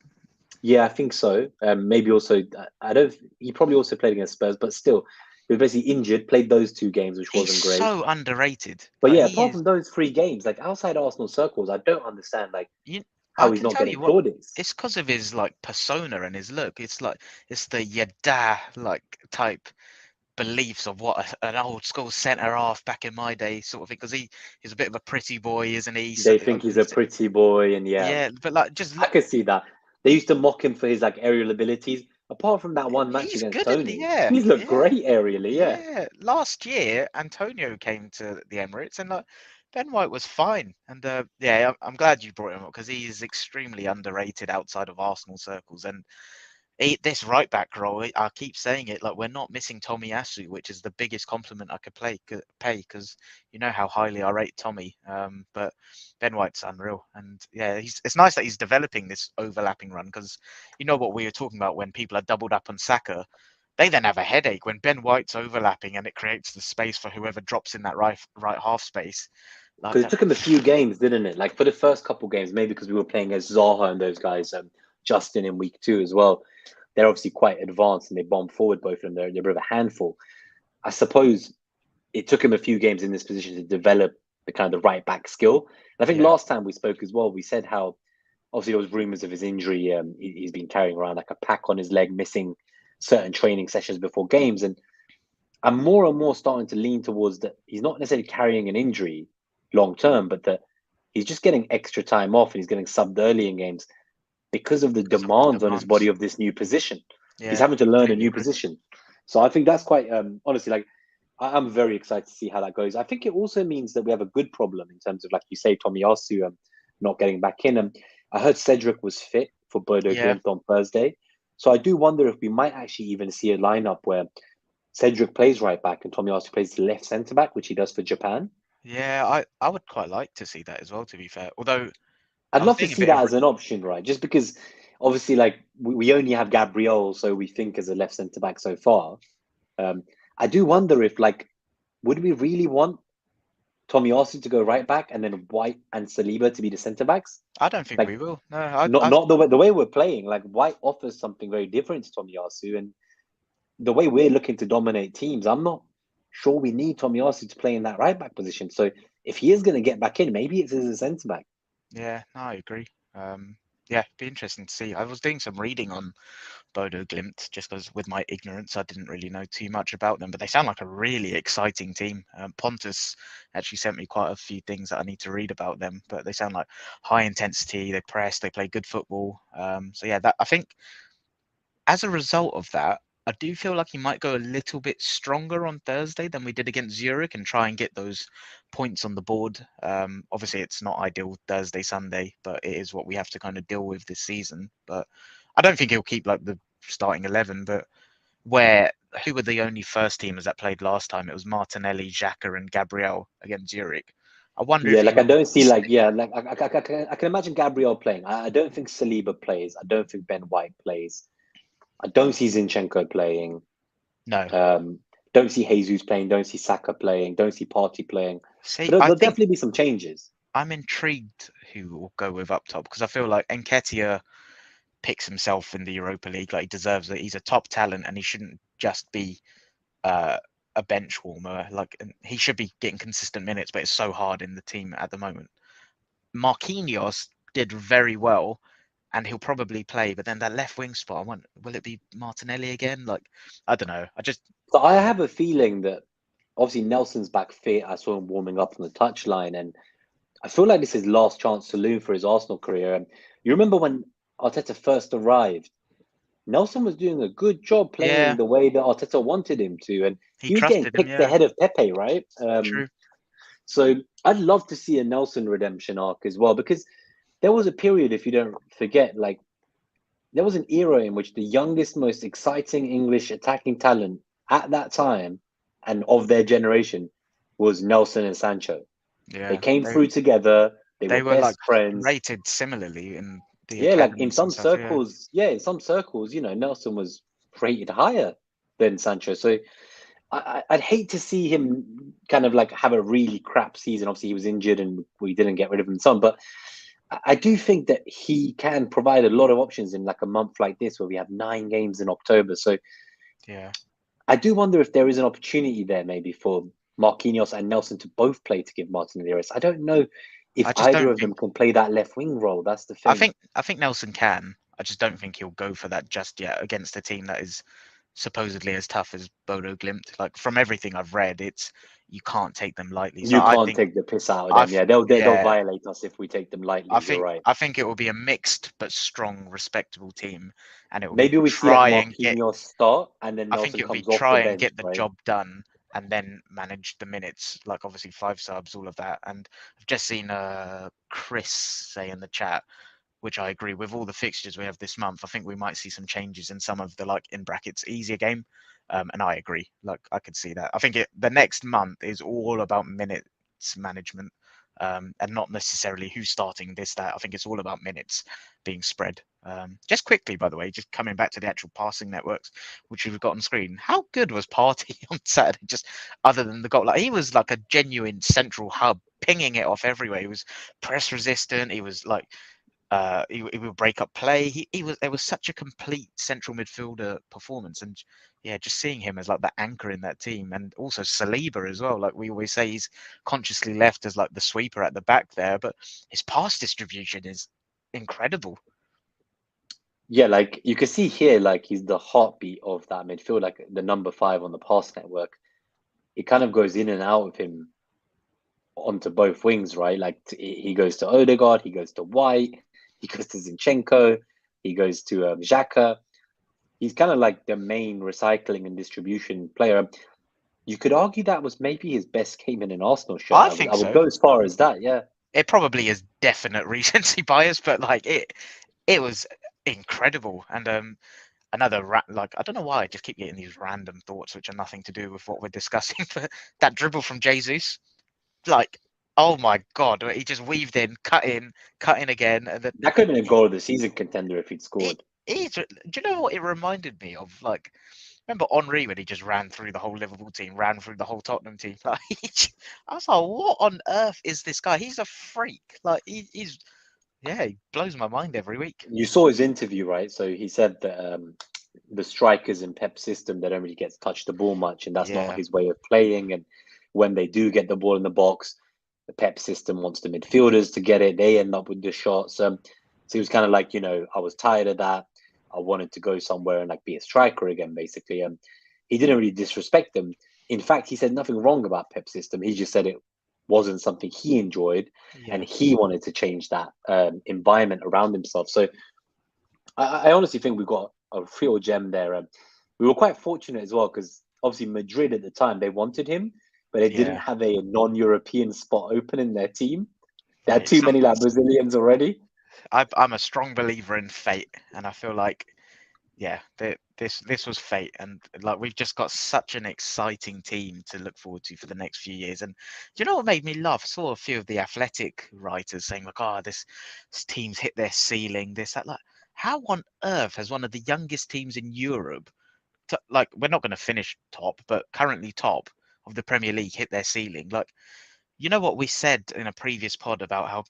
Yeah, I think so. Maybe also, he probably also played against Spurs, but still, he was basically injured, played those 2 games, which wasn't great. He's so underrated. But like, apart from those 3 games, like outside Arsenal circles, I don't understand how he's not getting plaudits. It's because of his like persona and his look. It's the Yada like type beliefs of what an old school centre half back in my day sort of thing. Because he's a bit of a pretty boy, isn't he? They think he's a pretty boy, and yeah, but like just I could see that. They used to mock him for his like aerial abilities. Apart from that one match against Tony, he's looked great aerially. Yeah. Last year, Antonio came to the Emirates, and Ben White was fine. And I'm glad you brought him up because he is extremely underrated outside of Arsenal circles. And this right back role, I keep saying it, like we're not missing Tomiyasu, which is the biggest compliment I could pay because you know how highly I rate Tommy. But Ben White's unreal, and it's nice that he's developing this overlapping run because you know what we were talking about when people are doubled up on Saka, they then have a headache when Ben White's overlapping and it creates the space for whoever drops in that right half space. Because it took him a few games, didn't it? Like for the first couple games, maybe because we were playing as Zaha and those guys, Justin in week 2 as well. They're obviously quite advanced and they bomb forward, both of them. They're a bit of a handful. I suppose it took him a few games in this position to develop the kind of the right back skill. And I think last time we spoke as well, we said how obviously there was rumors of his injury. He's been carrying around like a pack on his leg, missing certain training sessions before games. And I'm more and more starting to lean towards that he's not necessarily carrying an injury long term, but that he's just getting extra time off and he's getting subbed early in games because of the demands on his body of this new position. He's having to learn a new position. So I think that's quite, honestly, like, I'm very excited to see how that goes. I think it also means that we have a good problem in terms of, like you say, Tomiyasu not getting back in. I heard Cedric was fit for Bodo Glimt on Thursday. So I do wonder if we might actually even see a lineup where Cedric plays right back and Tomiyasu plays left centre back, which he does for Japan. Yeah, I would quite like to see that as well, to be fair. Although I'd I was love to doing a see bit of that as an option, right? Just because obviously, like we only have Gabriel, so we think as a left centre back so far. I do wonder if, like, would we really want Tomiyasu to go right back and then White and Saliba to be the centre backs? I don't think Like, we will. No, not the way we're playing. Like, White offers something very different to Tomiyasu, and the way we're looking to dominate teams, I'm not sure we need Tomiyasu to play in that right back position. So if he is going to get back in, maybe it's as a centre back. yeah, no, I agree. Yeah, be interesting to see. I was doing some reading on Bodo Glimt just because with my ignorance, I didn't really know too much about them, but they sound like a really exciting team. Pontus actually sent me quite a few things that I need to read about them, but they sound like high intensity. They press, they play good football. So yeah, that I think as a result of that, I do feel like he might go a little bit stronger on Thursday than we did against Zurich and try and get those points on the board. Obviously, it's not ideal Thursday, Sunday, but it is what we have to kind of deal with this season. But I don't think he'll keep like the starting 11. But who were the only first teamers that played last time? It was Martinelli, Xhaka, and Gabriel against Zurich. I wonder Yeah, if like I he'll don't see like stick. yeah, like I can imagine Gabriel playing. I don't think Saliba plays. I don't think Ben White plays. I don't see Zinchenko playing. No. Um, don't see Jesus playing. Don't see Saka playing. Don't see Party playing. So See, there'll, I there'll think definitely be some changes. I'm intrigued who will go with up top because I feel like Nketiah picks himself in the Europa League. Like he deserves it. He's a top talent, and he shouldn't just be uh, a bench warmer. Like he should be getting consistent minutes, but it's so hard in the team at the moment. Marquinhos did very well, and he'll probably play. But then that left wing spot, will it be Martinelli again? Like I don't know. So I have a feeling that obviously Nelson's back fit. I saw him warming up on the touchline, and I feel like this is last chance saloon for his Arsenal career. And you remember when Arteta first arrived, Nelson was doing a good job playing Yeah, the way that Arteta wanted him to, and he he was getting trusted him. picked Yeah, ahead of Pepe, right? true. So I'd love to see a Nelson redemption arc as well, because there was a period, if you don't forget, like there was an era in which the youngest, most exciting English attacking talent at that time and of their generation was Nelson and Sancho. They Yeah, came through together. They were they were like best friends. rated similarly in the Yeah, like in academies and some stuff. Yeah. circles, Nelson was rated higher than Sancho. So I'd hate to see him kind of like have a really crap season. Obviously, he was injured and we didn't get rid of him some, but I do think that he can provide a lot of options in like a month like this where we have 9 games in October. So Yeah. I do wonder if there is an opportunity there maybe for Marquinhos and Nelson to both play to give Martinelli a rest. I don't know if I just either don't of them think can play that left wing role. That's the I thing. think I think Nelson can. I just don't think he'll go for that just yet against a team that is supposedly as tough as Bodo Glimt. Like from everything I've read, it's you can't take them lightly. So You I can't think take the piss out of them. I've Yeah, they'll yeah, violate us if we take them lightly. You're right. I think it will be a mixed but strong, respectable team, and it will be Maybe we see like try and get. Marquinhos start and then I think Nelson it will be comes off the try and bench, get the right? job done and then manage the minutes, like obviously 5 subs, all of that. And I've just seen Chris say in the chat, which I agree with all the fixtures we have this month. I think we might see some changes in some of the like in brackets easier game. And I agree. Like I could see that. I think the next month is all about minutes management, and not necessarily who's starting this, that. I think it's all about minutes being spread. Just quickly, by the way, just coming back to the actual passing networks, which we've got on screen. How good was Partey on Saturday? Just other than the goal, like he was like a genuine central hub, pinging it off everywhere. He was press resistant. He was like he would break up play. He was there was such a complete central midfielder performance, and yeah, just seeing him as like the anchor in that team, and also Saliba as well. Like we always say, he's consciously left as like the sweeper at the back there, but his pass distribution is incredible. Yeah, like you can see here, like he's the heartbeat of that midfield, like the number 5 on the pass network. It kind of goes in and out of him onto both wings, right? Like he goes to Odegaard, he goes to White, he goes to Zinchenko, he goes to Xhaka. He's kind of like the main recycling and distribution player. You could argue that was maybe his best game in an Arsenal shirt. I I think would so. go as far as that, yeah. It probably is definite recency bias, but like it was incredible, and like, I don't know why I just keep getting these random thoughts which are nothing to do with what we're discussing, but that dribble from Jesus, like, oh my God, he just weaved in, cut in again. And then That could have been a goal of the season contender if he'd scored. do you know what it reminded me of? Like, remember Henri when he just ran through the whole Liverpool team, ran through the whole Tottenham team? Like, I was like, what on earth is this guy? He's a freak. Like, he's he blows my mind every week. You saw his interview, right? So he said that the strikers in Pep's system, they don't really get to touch the ball much, and that's not Yeah, his way of playing. And when they do get the ball in the box, the Pep system wants the midfielders to get it. They end up with the shots. So he was kind of like, I was tired of that. I wanted to go somewhere and like be a striker again, basically. He didn't really disrespect them. In fact, he said nothing wrong about Pep's system. He just said it wasn't something he enjoyed, and yeah, he wanted to change that environment around himself. So I honestly think we got a real gem there. We were quite fortunate as well because obviously Madrid at the time, they wanted him, but they didn't yeah. have a non-European spot open in their team. They had Mate, too many like Brazilians already. I'm a strong believer in fate, and I feel like, yeah, this was fate, and like we've just got such an exciting team to look forward to for the next few years. And do you know what made me laugh? I saw a few of the athletic writers saying like, "Oh, this team's hit their ceiling." This that like, how on earth has one of the youngest teams in Europe, like we're not going to finish top, but currently top of the Premier League, hit their ceiling? Like, you know what we said in a previous pod about how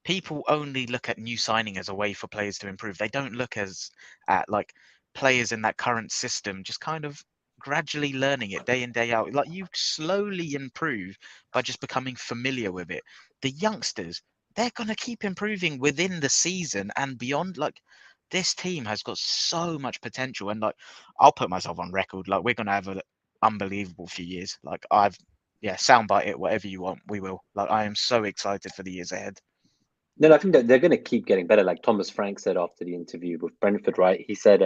people only look at new signing as a way for players to improve. They don't look at like players in that current system just kind of gradually learning it day in day out. Like, you slowly improve by just becoming familiar with it. The youngsters, they're going to keep improving within the season and beyond. Like, this team has got so much potential, and like, I'll put myself on record, like, we're going to have an unbelievable few years. Like, soundbite it, whatever you want, we will. Like, I am so excited for the years ahead. No, I think that they're going to keep getting better. Like Thomas Frank said after the interview with Brentford, right? He said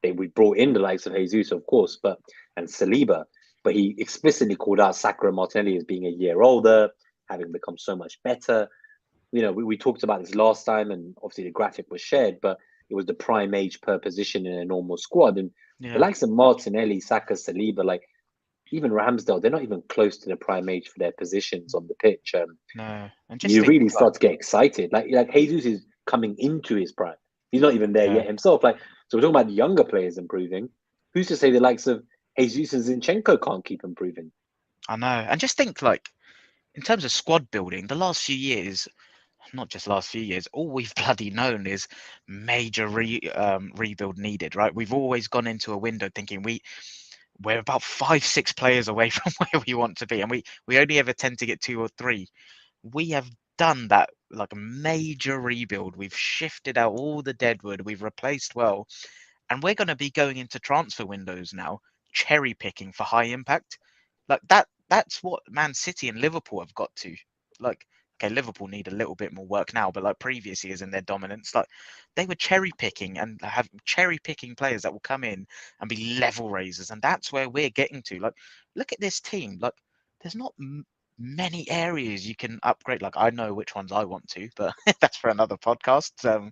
we brought in the likes of Jesus, of course, and Saliba, but he explicitly called out Saka and Martinelli as being a year older, having become so much better. We talked about this last time, and obviously the graphic was shared, but it was the prime age per position in a normal squad. And the Yeah. likes of Martinelli, Saka, Saliba, like even Ramsdale, they're not even close to the prime age for their positions on the pitch. No, and just You think, really like, start to get excited. Like Jesus is coming into his prime. He's not even there yeah, yet himself. Like, so we're talking about the younger players improving. Who's to say the likes of Jesus and Zinchenko can't keep improving? I know, and just think, like, in terms of squad building, the last few years, not just last few years, all we've bloody known is major rebuild needed, right? We've always gone into a window thinking we're about 5, 6 players away from where we want to be, and we only ever tend to get 2 or 3. We have done that, like a major rebuild. We've shifted out all the deadwood, we've replaced well, and we're going to be going into transfer windows now, cherry picking for high impact. Like that's what Man City and Liverpool have got to. Like, okay, Liverpool need a little bit more work now, but like previous years in their dominance, like, they were cherry picking and have cherry picking players that will come in and be level raisers, and that's where we're getting to. Like, look at this team. Like, there's not many areas you can upgrade. Like, I know which ones I want to, but that's for another podcast.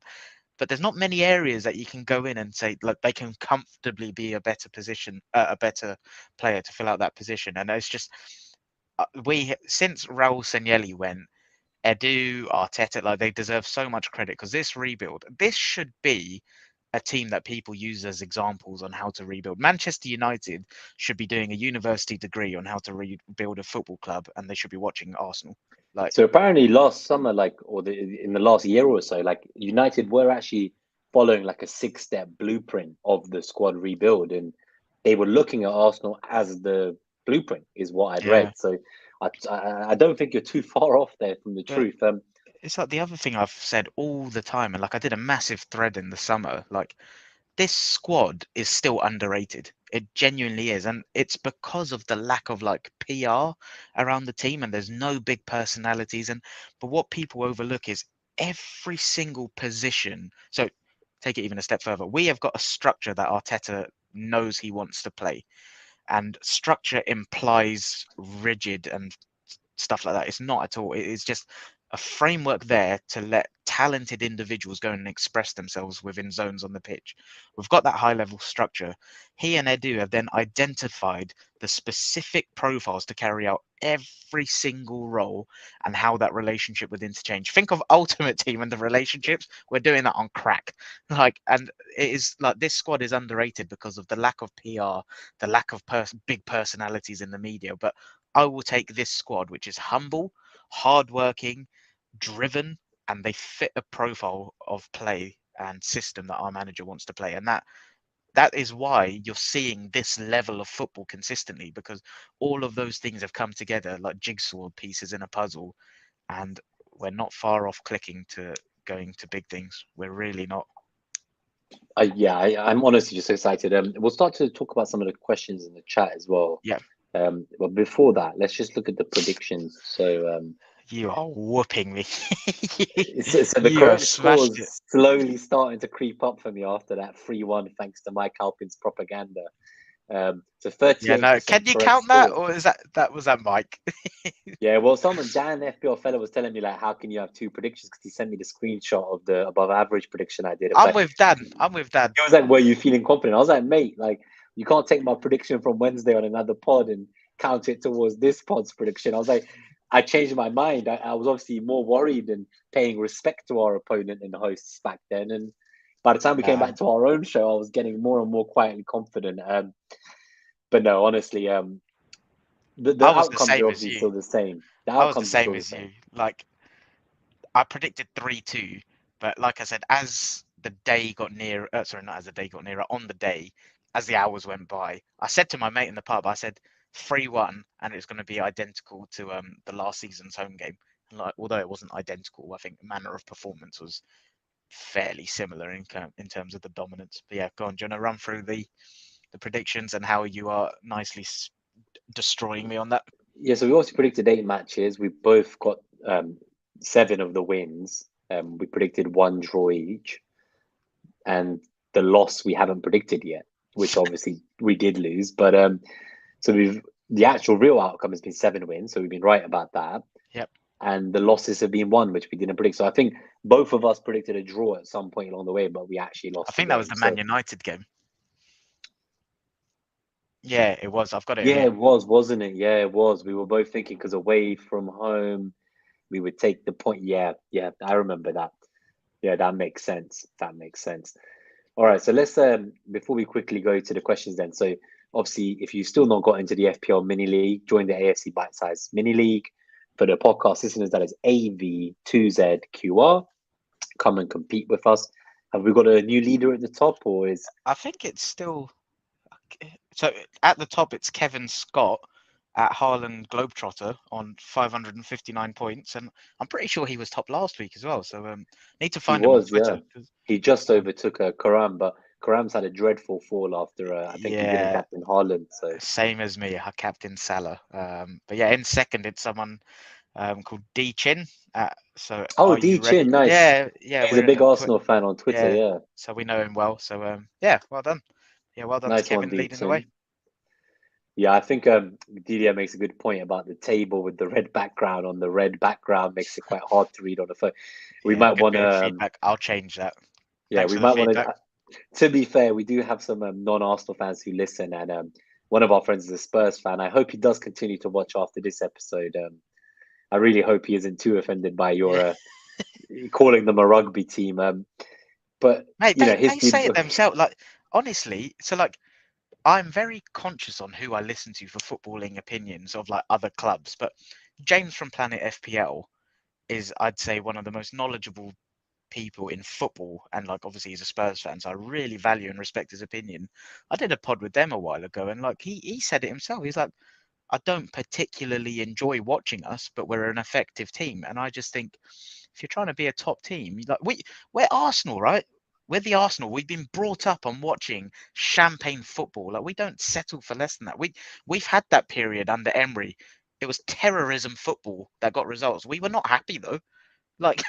But there's not many areas that you can go in and say, look, they can comfortably be a better position, a better player to fill out that position. And it's just, since Raul Sanelli went, Edu, Arteta, like, they deserve so much credit, because this rebuild, this should be a team that people use as examples on how to rebuild. Manchester United should be doing a university degree on how to rebuild a football club, and they should be watching Arsenal. Like, So apparently last summer, in the last year or so, like United were actually following like a 6-step blueprint of the squad rebuild, and they were looking at Arsenal as the blueprint, is what I'd yeah, read. So I don't think you're too far off there from the but truth. it's like the other thing I've said all the time, and like, I did a massive thread in the summer. Like, this squad is still underrated. It genuinely is, and it's because of the lack of like PR around the team, and there's no big personalities. And but what people overlook is every single position. So take it even a step further. We have got a structure that Arteta knows he wants to play, and structure implies rigid and stuff like that. It's not at all. It is just a framework there to let talented individuals go and express themselves within zones on the pitch. We've got that high level structure. He and Edu have then identified the specific profiles to carry out every single role and how that relationship would interchange. Think of Ultimate Team and the relationships. We're doing that on crack. And it is like this squad is underrated because of the lack of PR, the lack of big personalities in the media. But I will take this squad, which is humble, hardworking, driven, and they fit a profile of play and system that our manager wants to play. And that is why you're seeing this level of football consistently, because all of those things have come together like jigsaw pieces in a puzzle, and we're not far off clicking to going to big things. We're really not. I'm honestly just excited. We'll start to talk about some of the questions in the chat as well. Yeah. But before that, let's just look at the predictions. So you are whooping me. so the correct score is slowly starting to creep up for me after that 3-1, thanks to Mike Alpin's propaganda. So 38%. Yeah, no. Can you count score. that, or is that was that Mike? Yeah, well, Dan FPL fellow was telling me like, how can you have two predictions? Because he sent me the screenshot of the above average prediction I did. I'm with Dan. He was like, "Were you feeling confident?" I was like, "Mate, like you can't take my prediction from Wednesday on another pod and count it towards this pod's prediction." I was like, I changed my mind. I was obviously more worried and paying respect to our opponent and the hosts back then. And by the time we came back to our own show, I was getting more and more quietly confident. But no, honestly, the outcomes are obviously still the same. I was the same as you. Like, I predicted 3-2, but like I said, as the day got nearer, not as the day got nearer, on the day, as the hours went by, I said to my mate in the pub, I said 3-1, and it's going to be identical to the last season's home game. And like, although it wasn't identical, I think manner of performance was fairly similar in terms of the dominance. But yeah, go on, do you want to run through the predictions and how you are nicely destroying me on that? Yeah, so we also predicted 8 matches. We both got 7 of the wins. We predicted 1 draw each, and the loss we haven't predicted yet, which obviously we did lose. But so the actual real outcome has been 7 wins, so we've been right about that. Yep. And the losses have been 1, which we didn't predict. So I think both of us predicted a draw at some point along the way, but we actually lost. I think that was the Man United game. Yeah, it was. I've got it. Yeah, it was, wasn't it? Yeah, it was. We were both thinking because away from home, we would take the point. Yeah, I remember that. Yeah, that makes sense. All right, so let's before we quickly go to the questions then. So obviously, if you still not got into the FPL mini league, join the AFC BiteSize mini league. For the podcast listeners, that is AV2ZQR. Come and compete with us. Have we got a new leader at the top, or is? I think it's still. So at the top, it's Kevin Scott at Harlan Globetrotter on 559 points, and I'm pretty sure he was top last week as well. So need to find him on Twitter. Yeah. He just overtook Karam, but Karam's had a dreadful fall after I think he didn't captain Haaland. So same as me, I captain Salah. But yeah, in second it's someone called D Chin. D Chin, nice. Yeah. He's a big Arsenal fan on Twitter. Yeah. So we know him well. So well done. Yeah, well done nice to Kevin leading the way. Yeah, I think Didier makes a good point about the table with the red background. On the red background makes it quite hard to read on the phone. We might want to. I'll change that. Yeah, we might want to. To be fair, we do have some non-Arsenal fans who listen, and one of our friends is a Spurs fan. I hope he does continue to watch after this episode. I really hope he isn't too offended by your calling them a rugby team. But mate, they say it themselves. Like honestly, so like. I'm very conscious on who I listen to for footballing opinions of like other clubs, but James from Planet FPL is, I'd say, one of the most knowledgeable people in football, and like obviously he's a Spurs fan, so I really value and respect his opinion. I did a pod with them a while ago, and like he said it himself. He's like, I don't particularly enjoy watching us, but we're an effective team, and I just think if you're trying to be a top team, like we're Arsenal, right? We're the Arsenal. We've been brought up on watching champagne football. Like we don't settle for less than that. We've had that period under Emery. It was terrorism football that got results. We were not happy though. Like,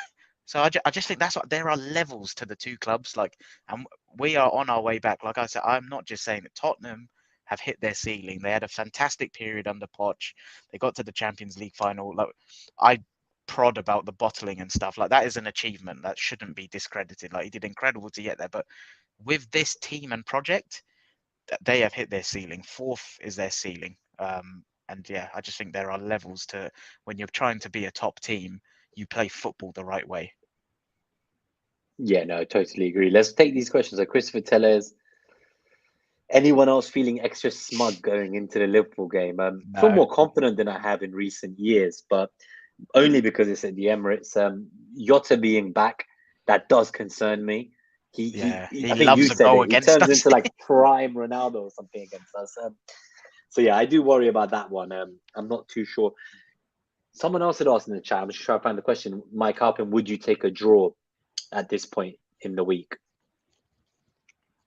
so I just think that's what there are levels to the two clubs. Like, and we are on our way back. Like I said, I'm not just saying that Tottenham have hit their ceiling. They had a fantastic period under Poch. They got to the Champions League final. Like, I prod about the bottling and stuff. Like, that is an achievement that shouldn't be discredited. Like, he did incredible to get there, but with this team and project, they have hit their ceiling. Fourth is their ceiling. And yeah, I just think there are levels to when you're trying to be a top team, you play football the right way. Yeah, no, I totally agree. Let's take these questions. So Christopher Tellez, anyone else feeling extra smug going into the Liverpool game? I feel more confident than I have in recent years, but only because it's at the Emirates. Jota being back, that does concern me. He I think loves you a said goal it. He against turns us. into like prime Ronaldo or something against us. So yeah, I do worry about that one. I'm not too sure. Someone else had asked in the chat. I'm just trying to find the question. Mike Halpin, would you take a draw at this point in the week?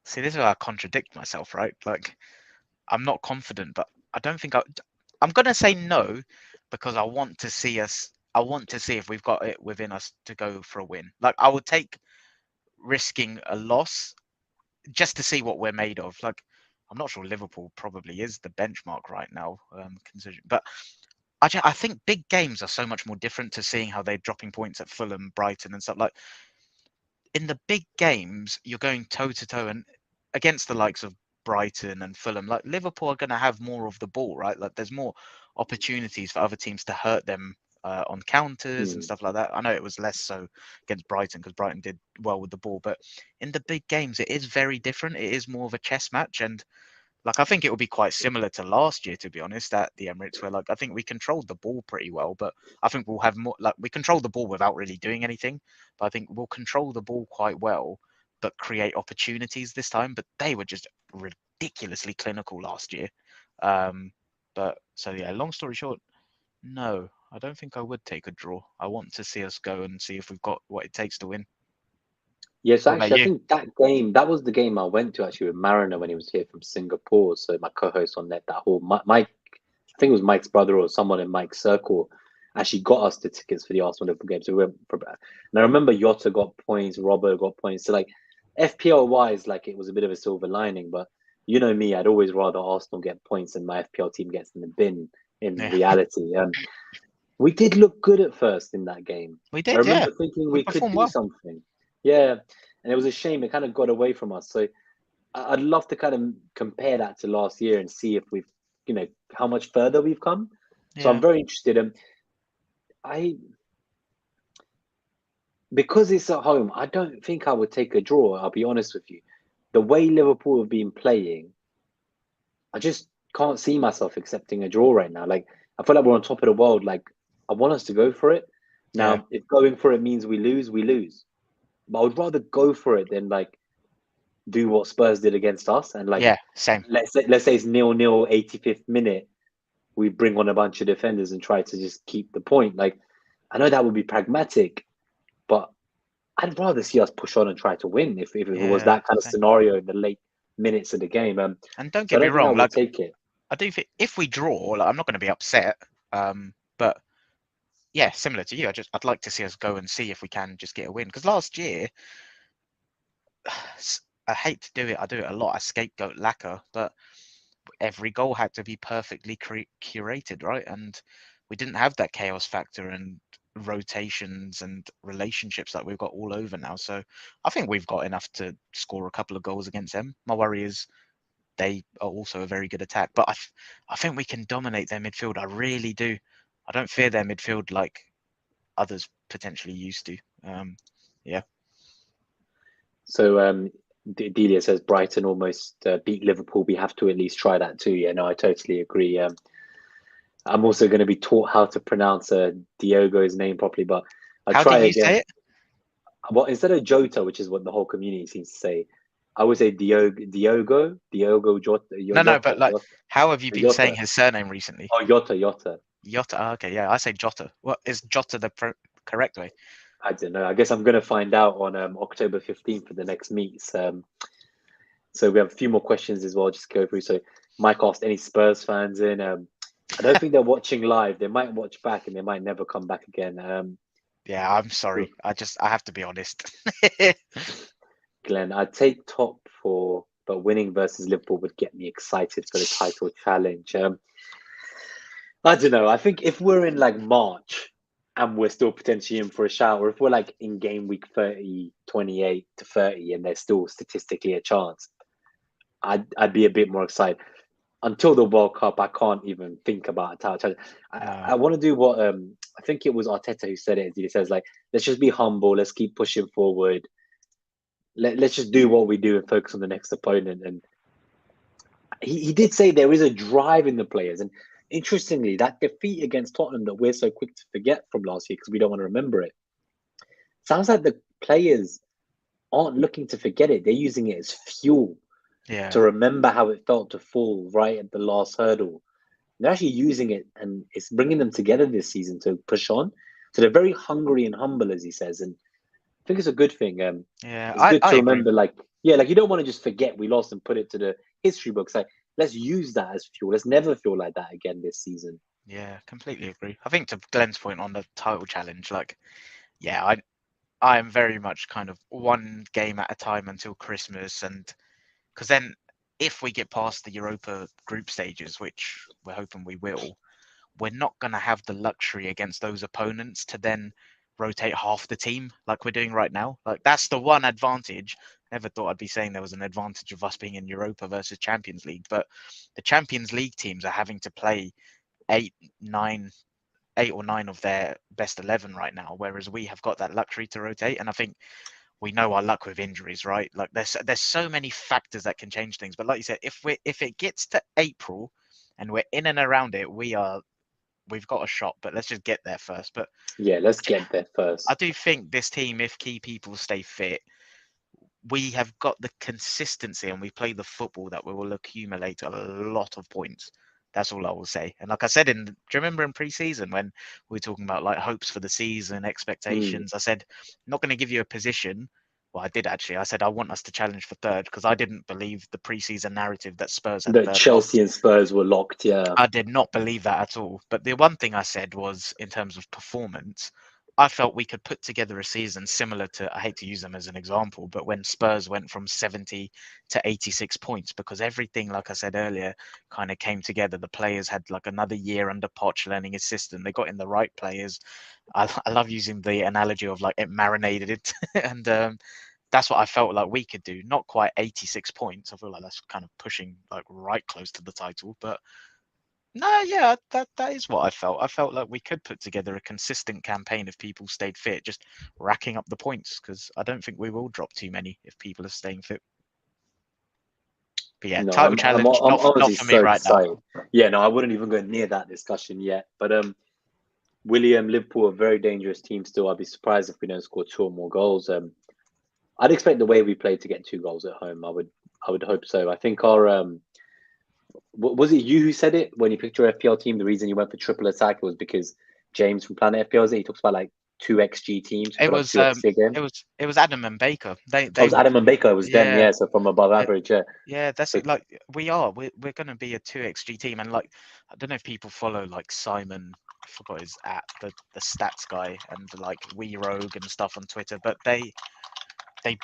See, this is where I contradict myself, right? Like, I'm not confident, but I don't think I'm going to say no, because I want to see if we've got it within us to go for a win. Like, I would take risking a loss just to see what we're made of. Like, I'm not sure Liverpool probably is the benchmark right now, considering, but I think big games are so much more different to seeing how they're dropping points at Fulham, Brighton, and stuff. Like, in the big games, you're going toe to toe and against the likes of Brighton and Fulham. Like, Liverpool are going to have more of the ball, right? Like, there's more opportunities for other teams to hurt them on counters and stuff like that. I know it was less so against Brighton because Brighton did well with the ball, but in the big games, it is very different. It is more of a chess match, and like, I think it will be quite similar to last year, to be honest, at the Emirates, where, like, I think we controlled the ball pretty well, but I think we'll have more, like, we controlled the ball without really doing anything, but I think we'll control the ball quite well, but create opportunities this time. But they were just ridiculously clinical last year. But so yeah, long story short, no, I don't think I would take a draw. I want to see us go and see if we've got what it takes to win. Yes, What about actually, I you? think that was the game I went to actually with Mariner when he was here from Singapore. So my co-host on that whole Mike, I think it was Mike's brother or someone in Mike's circle, actually got us the tickets for the Arsenal Liverpool game. So and I remember Jota got points, Robert got points. So like FPL wise, like it was a bit of a silver lining. But you know me, I'd always rather Arsenal get points and my FPL team gets in the bin in Yeah, reality. We did look good at first in that game. we I did. Yeah, remember thinking we we could performed do well. something. Yeah. And it was a shame. It kind of got away from us. So I'd love to kind of compare that to last year and see if we've, how much further we've come. So I'm Yeah, very interested. Because it's at home, I don't think I would take a draw. I'll be honest with you. The way Liverpool have been playing, I just can't see myself accepting a draw right now. Like, I feel like we're on top of the world. Like, I want us to go for it. yeah, Now, if going for it means we lose, we lose. But I would rather go for it than like do what Spurs did against us and like yeah. Same. let's say it's 0-0 85th minute. We bring on a bunch of defenders and try to just keep the point. Like, I know that would be pragmatic, but I'd rather see us push on and try to win if it was Yeah, that kind of same. scenario in the late minutes of the game. And don't So I get me don't think I wrong, would like, take it. I do think if we draw, like, I'm not going to be upset. But yeah, similar to you, I'd like to see us go and see if we can just get a win. Because last year, I hate to do it. I do it a lot. I scapegoat lacquer, but every goal had to be perfectly curated, right? And we didn't have that chaos factor and rotations and relationships that we've got all over now. So I think we've got enough to score a couple of goals against them. My worry is they are also a very good attack, but I think we can dominate their midfield. I really do. I don't fear their midfield like others potentially used to. Yeah. So Delia says Brighton almost beat Liverpool. We have to at least try that too. Yeah, no, I totally agree. I'm also going to be taught how to pronounce Diogo's name properly, but I'll How do try you say again. it? Well, instead of Jota, which is what the whole community seems to say, I would say Diogo Jota, No, but like, Jota, how have you been saying Jota. his surname recently? Oh, Jota. Jota. Oh, okay, yeah, I say Jota. What is Jota the correct way? I don't know. I guess I'm going to find out on October 15th for the next meets. So we have a few more questions as well, just to go through. So Mike asked any Spurs fans in. I don't think they're watching live. They might watch back and they might never come back again. Yeah, I'm sorry. I have to be honest. Glenn, I'd take top four, but winning versus Liverpool would get me excited for the title challenge. I don't know. I think if we're in like March and we're still potentially in for a shout, or if we're like in game week 30, 28 to 30, and there's still statistically a chance, I'd be a bit more excited. Until the World Cup, I can't even think about a title challenge. I want to do what I think it was Arteta who said it. He says like, let's just be humble, let's keep pushing forward. Let's just do what we do and focus on the next opponent. And he did say there is a drive in the players. And interestingly, that defeat against Tottenham that we're so quick to forget from last year because we don't want to remember it, sounds like the players aren't looking to forget it. They're using it as fuel to remember how it felt to fall right at the last hurdle. They're actually using it, and it's bringing them together this season to push on. So they're very hungry and humble, as he says, and I think it's a good thing. It's good to remember, agree. like you don't want to just forget we lost and put it to the history books. Like, let's use that as fuel. Let's never feel like that again this season. Yeah, completely agree. I think to Glenn's point on the title challenge, like, yeah, I am very much kind of one game at a time until Christmas, and because then if we get past the Europa group stages, which we're hoping we will, we're not going to have the luxury against those opponents to then rotate half the team like we're doing right now. Like, that's the one advantage. Never thought I'd be saying there was an advantage of us being in Europa versus Champions League, but the Champions League teams are having to play eight, nine, 8 or 9 of their best 11 right now, whereas we have got that luxury to rotate. And I think we know our luck with injuries, right? Like, there's so many factors that can change things. But like you said, if it gets to April and we're in and around it, we've got a shot. But let's just get there first. But yeah, let's get there first. I do think this team, if key people stay fit, we have got the consistency and we play the football that we will accumulate a lot of points. That's all I will say. And like I said, do you remember in pre-season when we were talking about like hopes for the season, expectations? I said, I'm not going to give you a position. Well, I did actually. I said I want us to challenge for third because I didn't believe the pre-season narrative that Spurs had That third Chelsea locked. and Spurs were locked. Yeah, I did not believe that at all. But the one thing I said was, in terms of performance, I felt we could put together a season similar to, I hate to use them as an example, but when Spurs went from 70 to 86 points, because everything, like I said earlier, kind of came together. The players had like another year under Poch learning his system. They got in the right players. I love using the analogy of like it marinated it. And that's what I felt like we could do. Not quite 86 points. I feel like that's kind of pushing like right close to the title, but no, yeah, that is what I felt. I felt like we could put together a consistent campaign if people stayed fit, just racking up the points, because I don't think we will drop too many if people are staying fit. But yeah, no, title I'm challenge, not honestly for me so right now. excited. Yeah, no, I wouldn't even go near that discussion yet. But William, Liverpool, a very dangerous team still. I'd be surprised if we don't score 2 or more goals. I'd expect the way we played to get 2 goals at home. I would hope so. I think our was it you who said it when you picked your FPL team? The reason you went for triple attack was because James from Planet FPL, he talks about like 2 XG teams, It put up was 2 XG again. it was Adam and Baker. Oh, it They was were Adam and Baker. It was them, yeah. yeah. So from above average, yeah. Yeah, that's So, it. Like we're going to be a 2xG team, and like I don't know if people follow like Simon, I forgot his at the stats guy, and like We Rogue and stuff on Twitter, but they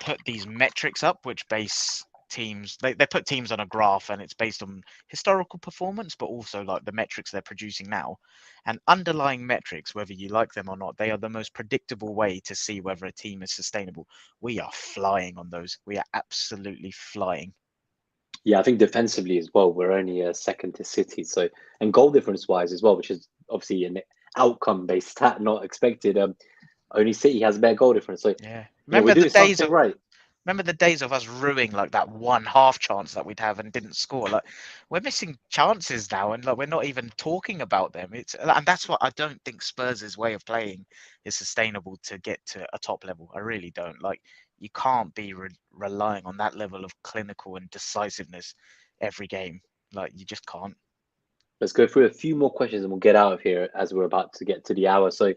put these metrics up which base teams, they put teams on a graph, and it's based on historical performance but also like the metrics they're producing now, and underlying metrics, whether you like them or not, they are the most predictable way to see whether a team is sustainable. We are flying on those. We are absolutely flying. yeah, I think defensively as well, we're only second to City. So, and goal difference wise as well, which is obviously an outcome based stat, not expected. Only City has a better goal difference. So, Yeah. we're doing something right. Remember the days of us ruining like that one half chance that we'd have and didn't score. Like, we're missing chances now, and like we're not even talking about them. And that's what I don't think Spurs' way of playing is sustainable to get to a top level. I really don't. Like, you can't be relying on that level of clinical and decisiveness every game. Like, you just can't. Let's go through a few more questions and we'll get out of here as we're about to get to the hour. So,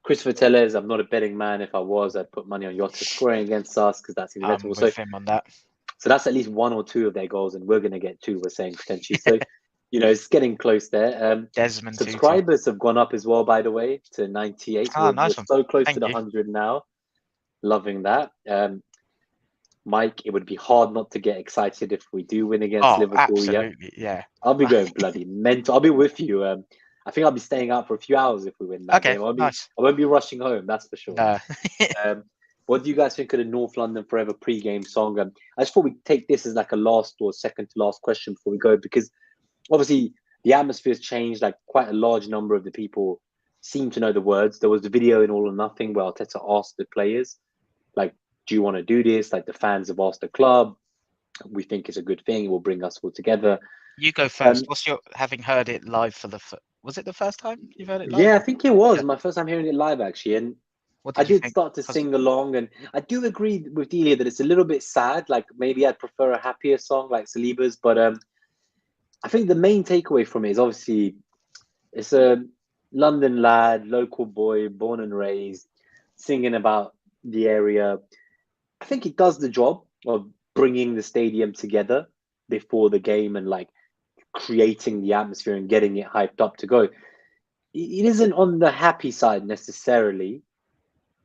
Christopher Tellez, I'm not a betting man. If I was, I'd put money on Jota scoring against us because that's inevitable. I'm with him on that. So that's at least 1 or 2 of their goals, and we're going to get 2. We're saying potentially. So, it's getting close there. Desmond Tutu. Subscribers have gone up as well, by the way, to 98. We're Nice one. so close Thank to the you. 100 now. Loving that. Mike, it would be hard not to get excited if we do win against Liverpool. Absolutely, yeah. I'll be going bloody mental. I'll be with you. I think I'll be staying out for a few hours if we win that Okay, game. nice. I won't be rushing home, that's for sure. No. What do you guys think of the North London Forever pre-game song? I just thought we'd take this as like a last or second to last question before we go, because obviously the atmosphere's changed. Like quite a large number of the people seem to know the words. There was the video in All or Nothing where Arteta asked the players, like, do you want to do this? Like the fans have asked the club. We think it's a good thing. It will bring us all together. You go first. What's your, having heard it live for was it the first time you've heard it live? Yeah, I think it was Yeah. my first time hearing it live, actually. And What I did you did think? start to sing along, and I do agree with Delia that it's a little bit sad. Like maybe I'd prefer a happier song like Saliba's, but I think the main takeaway from it is obviously it's a London lad, local boy, born and raised, singing about the area. I think it does the job of bringing the stadium together before the game and like creating the atmosphere and getting it hyped up to go. It isn't on the happy side necessarily,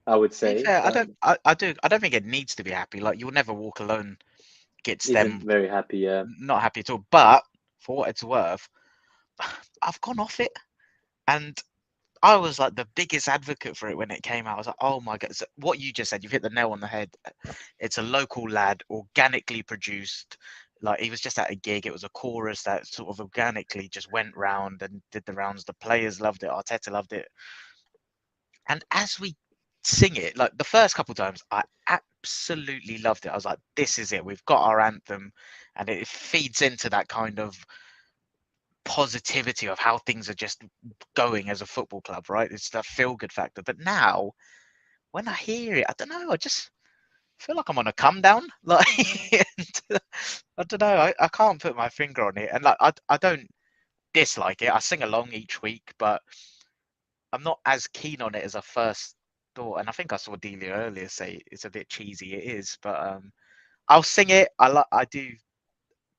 I would To be say. fair, I don't think it needs to be happy. Like You'll Never Walk Alone gets Isn't them very happy, yeah. not happy at all. But for what it's worth, I've gone off it, and I was like the biggest advocate for it when it came out. I was like, oh my God. So what you just said, you've hit the nail on the head. It's a local lad, organically produced. Like he was just at a gig. It was a chorus that sort of organically just went round and did the rounds. The players loved it. Arteta loved it. And as we sing it, like the first couple of times, I absolutely loved it. I was like, this is it. We've got our anthem. And it feeds into that kind of positivity of how things are just going as a football club, right? It's that feel-good factor. But now, when I hear it, I don't know. I just feel like I'm on a come down. Like I don't know. I can't put my finger on it, and like I don't dislike it. I sing along each week, but I'm not as keen on it as I first thought. And I think I saw Delia earlier say it's a bit cheesy. It is, but I'll sing it. I do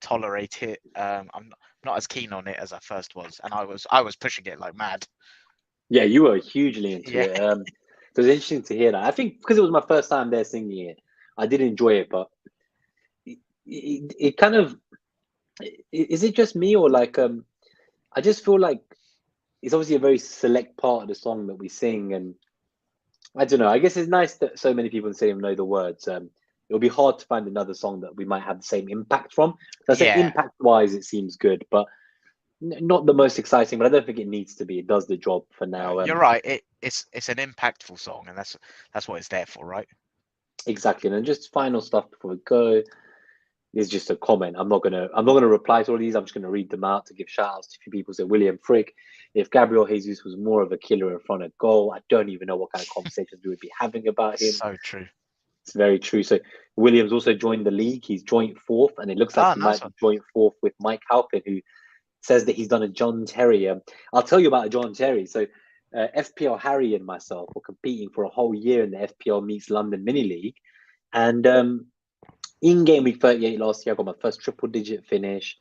tolerate it. I'm not as keen on it as I first was, and I was pushing it like mad. Yeah, you were hugely into Yeah. it. So it's interesting to hear that. I think because it was my first time there singing it, I did enjoy it, but it kind of, is it just me, or like I just feel like it's obviously a very select part of the song that we sing, and I don't know. I guess it's nice that so many people in the stadium know the words. It'll be hard to find another song that we might have the same impact from. So I say Yeah. impact-wise, it seems good, but not the most exciting. But I don't think it needs to be. It does the job for now. You're right. It's an impactful song, and that's what it's there for, right? Exactly. And then just final stuff before we go is just a comment. I'm not gonna reply to all these. I'm just gonna read them out to give shout outs to a few people. So William Frick, if Gabriel Jesus was more of a killer in front of goal, I don't even know what kind of conversations we would be having about him. So true. It's very true. So Williams also joined the league. He's joint fourth, and it looks like he might be joint fourth with Mike Halpin, who says that he's done a John Terry. I'll tell you about a John Terry. So FPL Harry and myself were competing for a whole year in the FPL Meets London Mini League, and in game week 38 last year, I got my first triple-digit finish,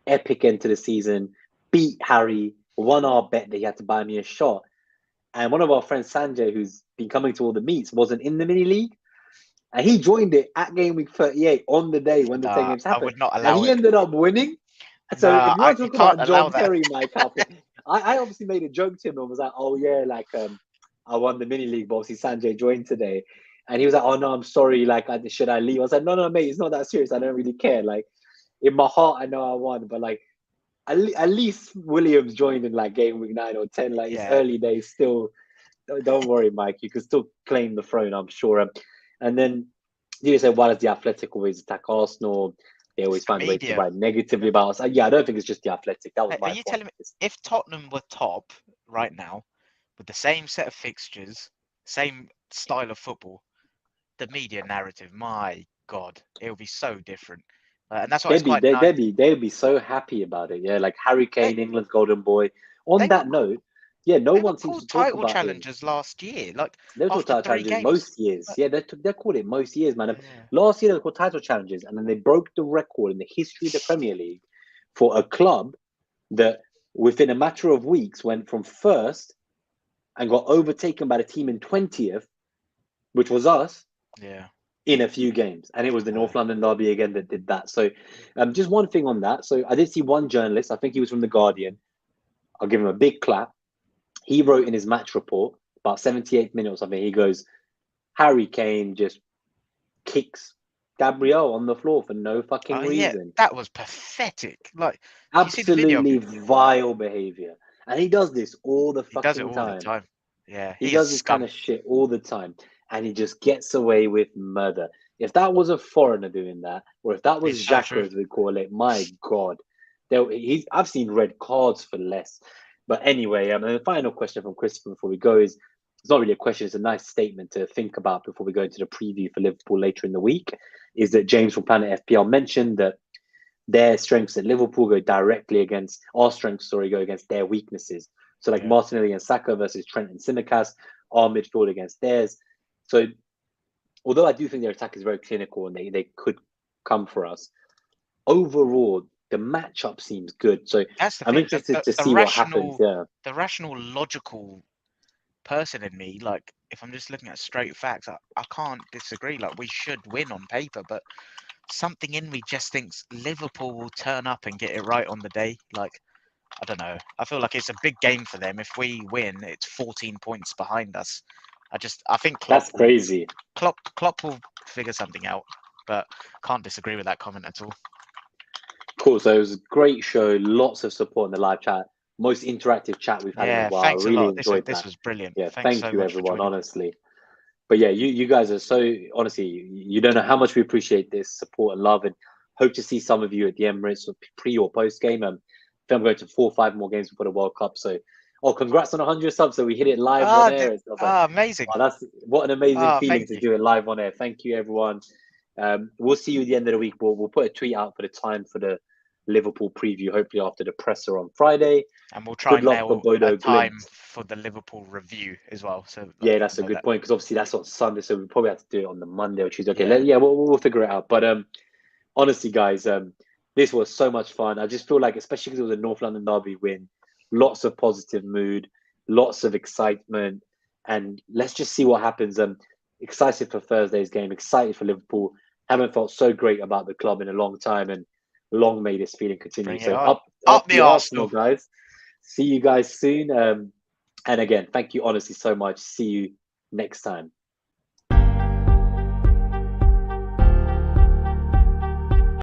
epic end to the season, beat Harry, won our bet that he had to buy me a shot. And one of our friends, Sanjay, who's been coming to all the meets, wasn't in the mini league. And he joined it at game week 38 on the day when the 10 games happened. I would not allow and he ended up winning. So if you want to talk about John Terry, Mike Halpin, I obviously made a joke to him and was like, oh yeah, like I won the mini league, but obviously Sanjay joined today. And he was like, oh no, I'm sorry, like should I leave? I was like, no, mate, it's not that serious. I don't really care. Like in my heart, I know I won, but like at least Williams joined in like game week 9 or 10. Like it's early days still. Don't worry, Mike. You can still claim the throne, I'm sure. And then you say, why does the Athletic always attack Arsenal? They always find ways to write negatively about us. Yeah, I don't think it's just the Athletic. That was my point. Are you telling me if Tottenham were top right now with the same set of fixtures, same style of football, the media narrative, my God, it would be so different. And that's why it's quite nice. They'd be so happy about it. Yeah, like Harry Kane, England's golden boy. On that note, yeah, no one seems to talk about challengers last year. Like they were called title challenges most years. Yeah, they called it most years, man. Yeah. Last year they were called title challenges, and then they broke the record in the history of the Premier League for a club that within a matter of weeks went from first and got overtaken by the team in 20th, which was us. Yeah. In a few games, and it was the North London derby again that did that. So, just one thing on that. So, I did see one journalist. I think he was from the Guardian. I'll give him a big clap. He wrote in his match report about 78th minute or something. He goes, Harry Kane just kicks Gabriel on the floor for no fucking Oh yeah, reason. that was pathetic. Like, do you see the video? Absolutely vile behavior. And he does this all the He does it fucking all the time. time. Yeah, He he is does this kind scum. of shit all the time. And he just gets away with murder. If that was a foreigner doing that, or if that was It's so true. Xhaka, as we call it, my God. I've seen red cards for less. But anyway, and the final question from Christopher before we go is, it's not really a question, it's a nice statement to think about before we go into the preview for Liverpool later in the week, is that James from Planet FPL mentioned that their strengths at Liverpool go directly against our strengths, go against their weaknesses. So like Yeah. Martinelli and Saka versus Trent and Tsimikas, our midfield against theirs. So although I do think their attack is very clinical and they could come for us, overall the matchup seems good. So That's the I'm thing. interested to The see what happens. rational, Yeah, the rational, logical person in me, like, if I'm just looking at straight facts, I can't disagree. Like, we should win on paper, but something in me just thinks Liverpool will turn up and get it right on the day. Like, I don't know. I feel like it's a big game for them. If we win, it's 14 points behind us. I think that's crazy. Klopp will figure something out, but can't disagree with that comment at all. Cool. So it was a great show. Lots of support in the live chat. Most interactive chat we've had in a Yeah, while. I thanks a really lot. enjoyed This that. was brilliant. Yeah, Thanks thank so you much for everyone, joining. honestly. But yeah, you guys are so, honestly, you don't know how much we appreciate this support and love, and hope to see some of you at the Emirates pre or post game. I think I'm going to 4 or 5 more games before the World Cup. So, congrats on 100 subs. So we hit it live on air and stuff. Amazing. Wow, what an amazing feeling Thank to you. do it live on air. Thank you, everyone. We'll see you at the end of the week. We'll put a tweet out for the time for the Liverpool preview, hopefully after the presser on Friday. And we'll try and luck for nail Bodo a time Glimt. for the Liverpool review as well. So Yeah, that's a good point, because obviously that's on Sunday, so we probably have to do it on the Monday or Tuesday. Okay, Yeah. we'll figure it out. But honestly, guys, this was so much fun. I just feel like, especially because it was a North London derby win, lots of positive mood, lots of excitement, and let's just see what happens. Excited for Thursday's game, excited for Liverpool. Haven't felt so great about the club in a long time, and long may this feeling continue. Bring it So on. up the the Arsenal, guys. See you guys soon. And again, thank you honestly so much. See you next time.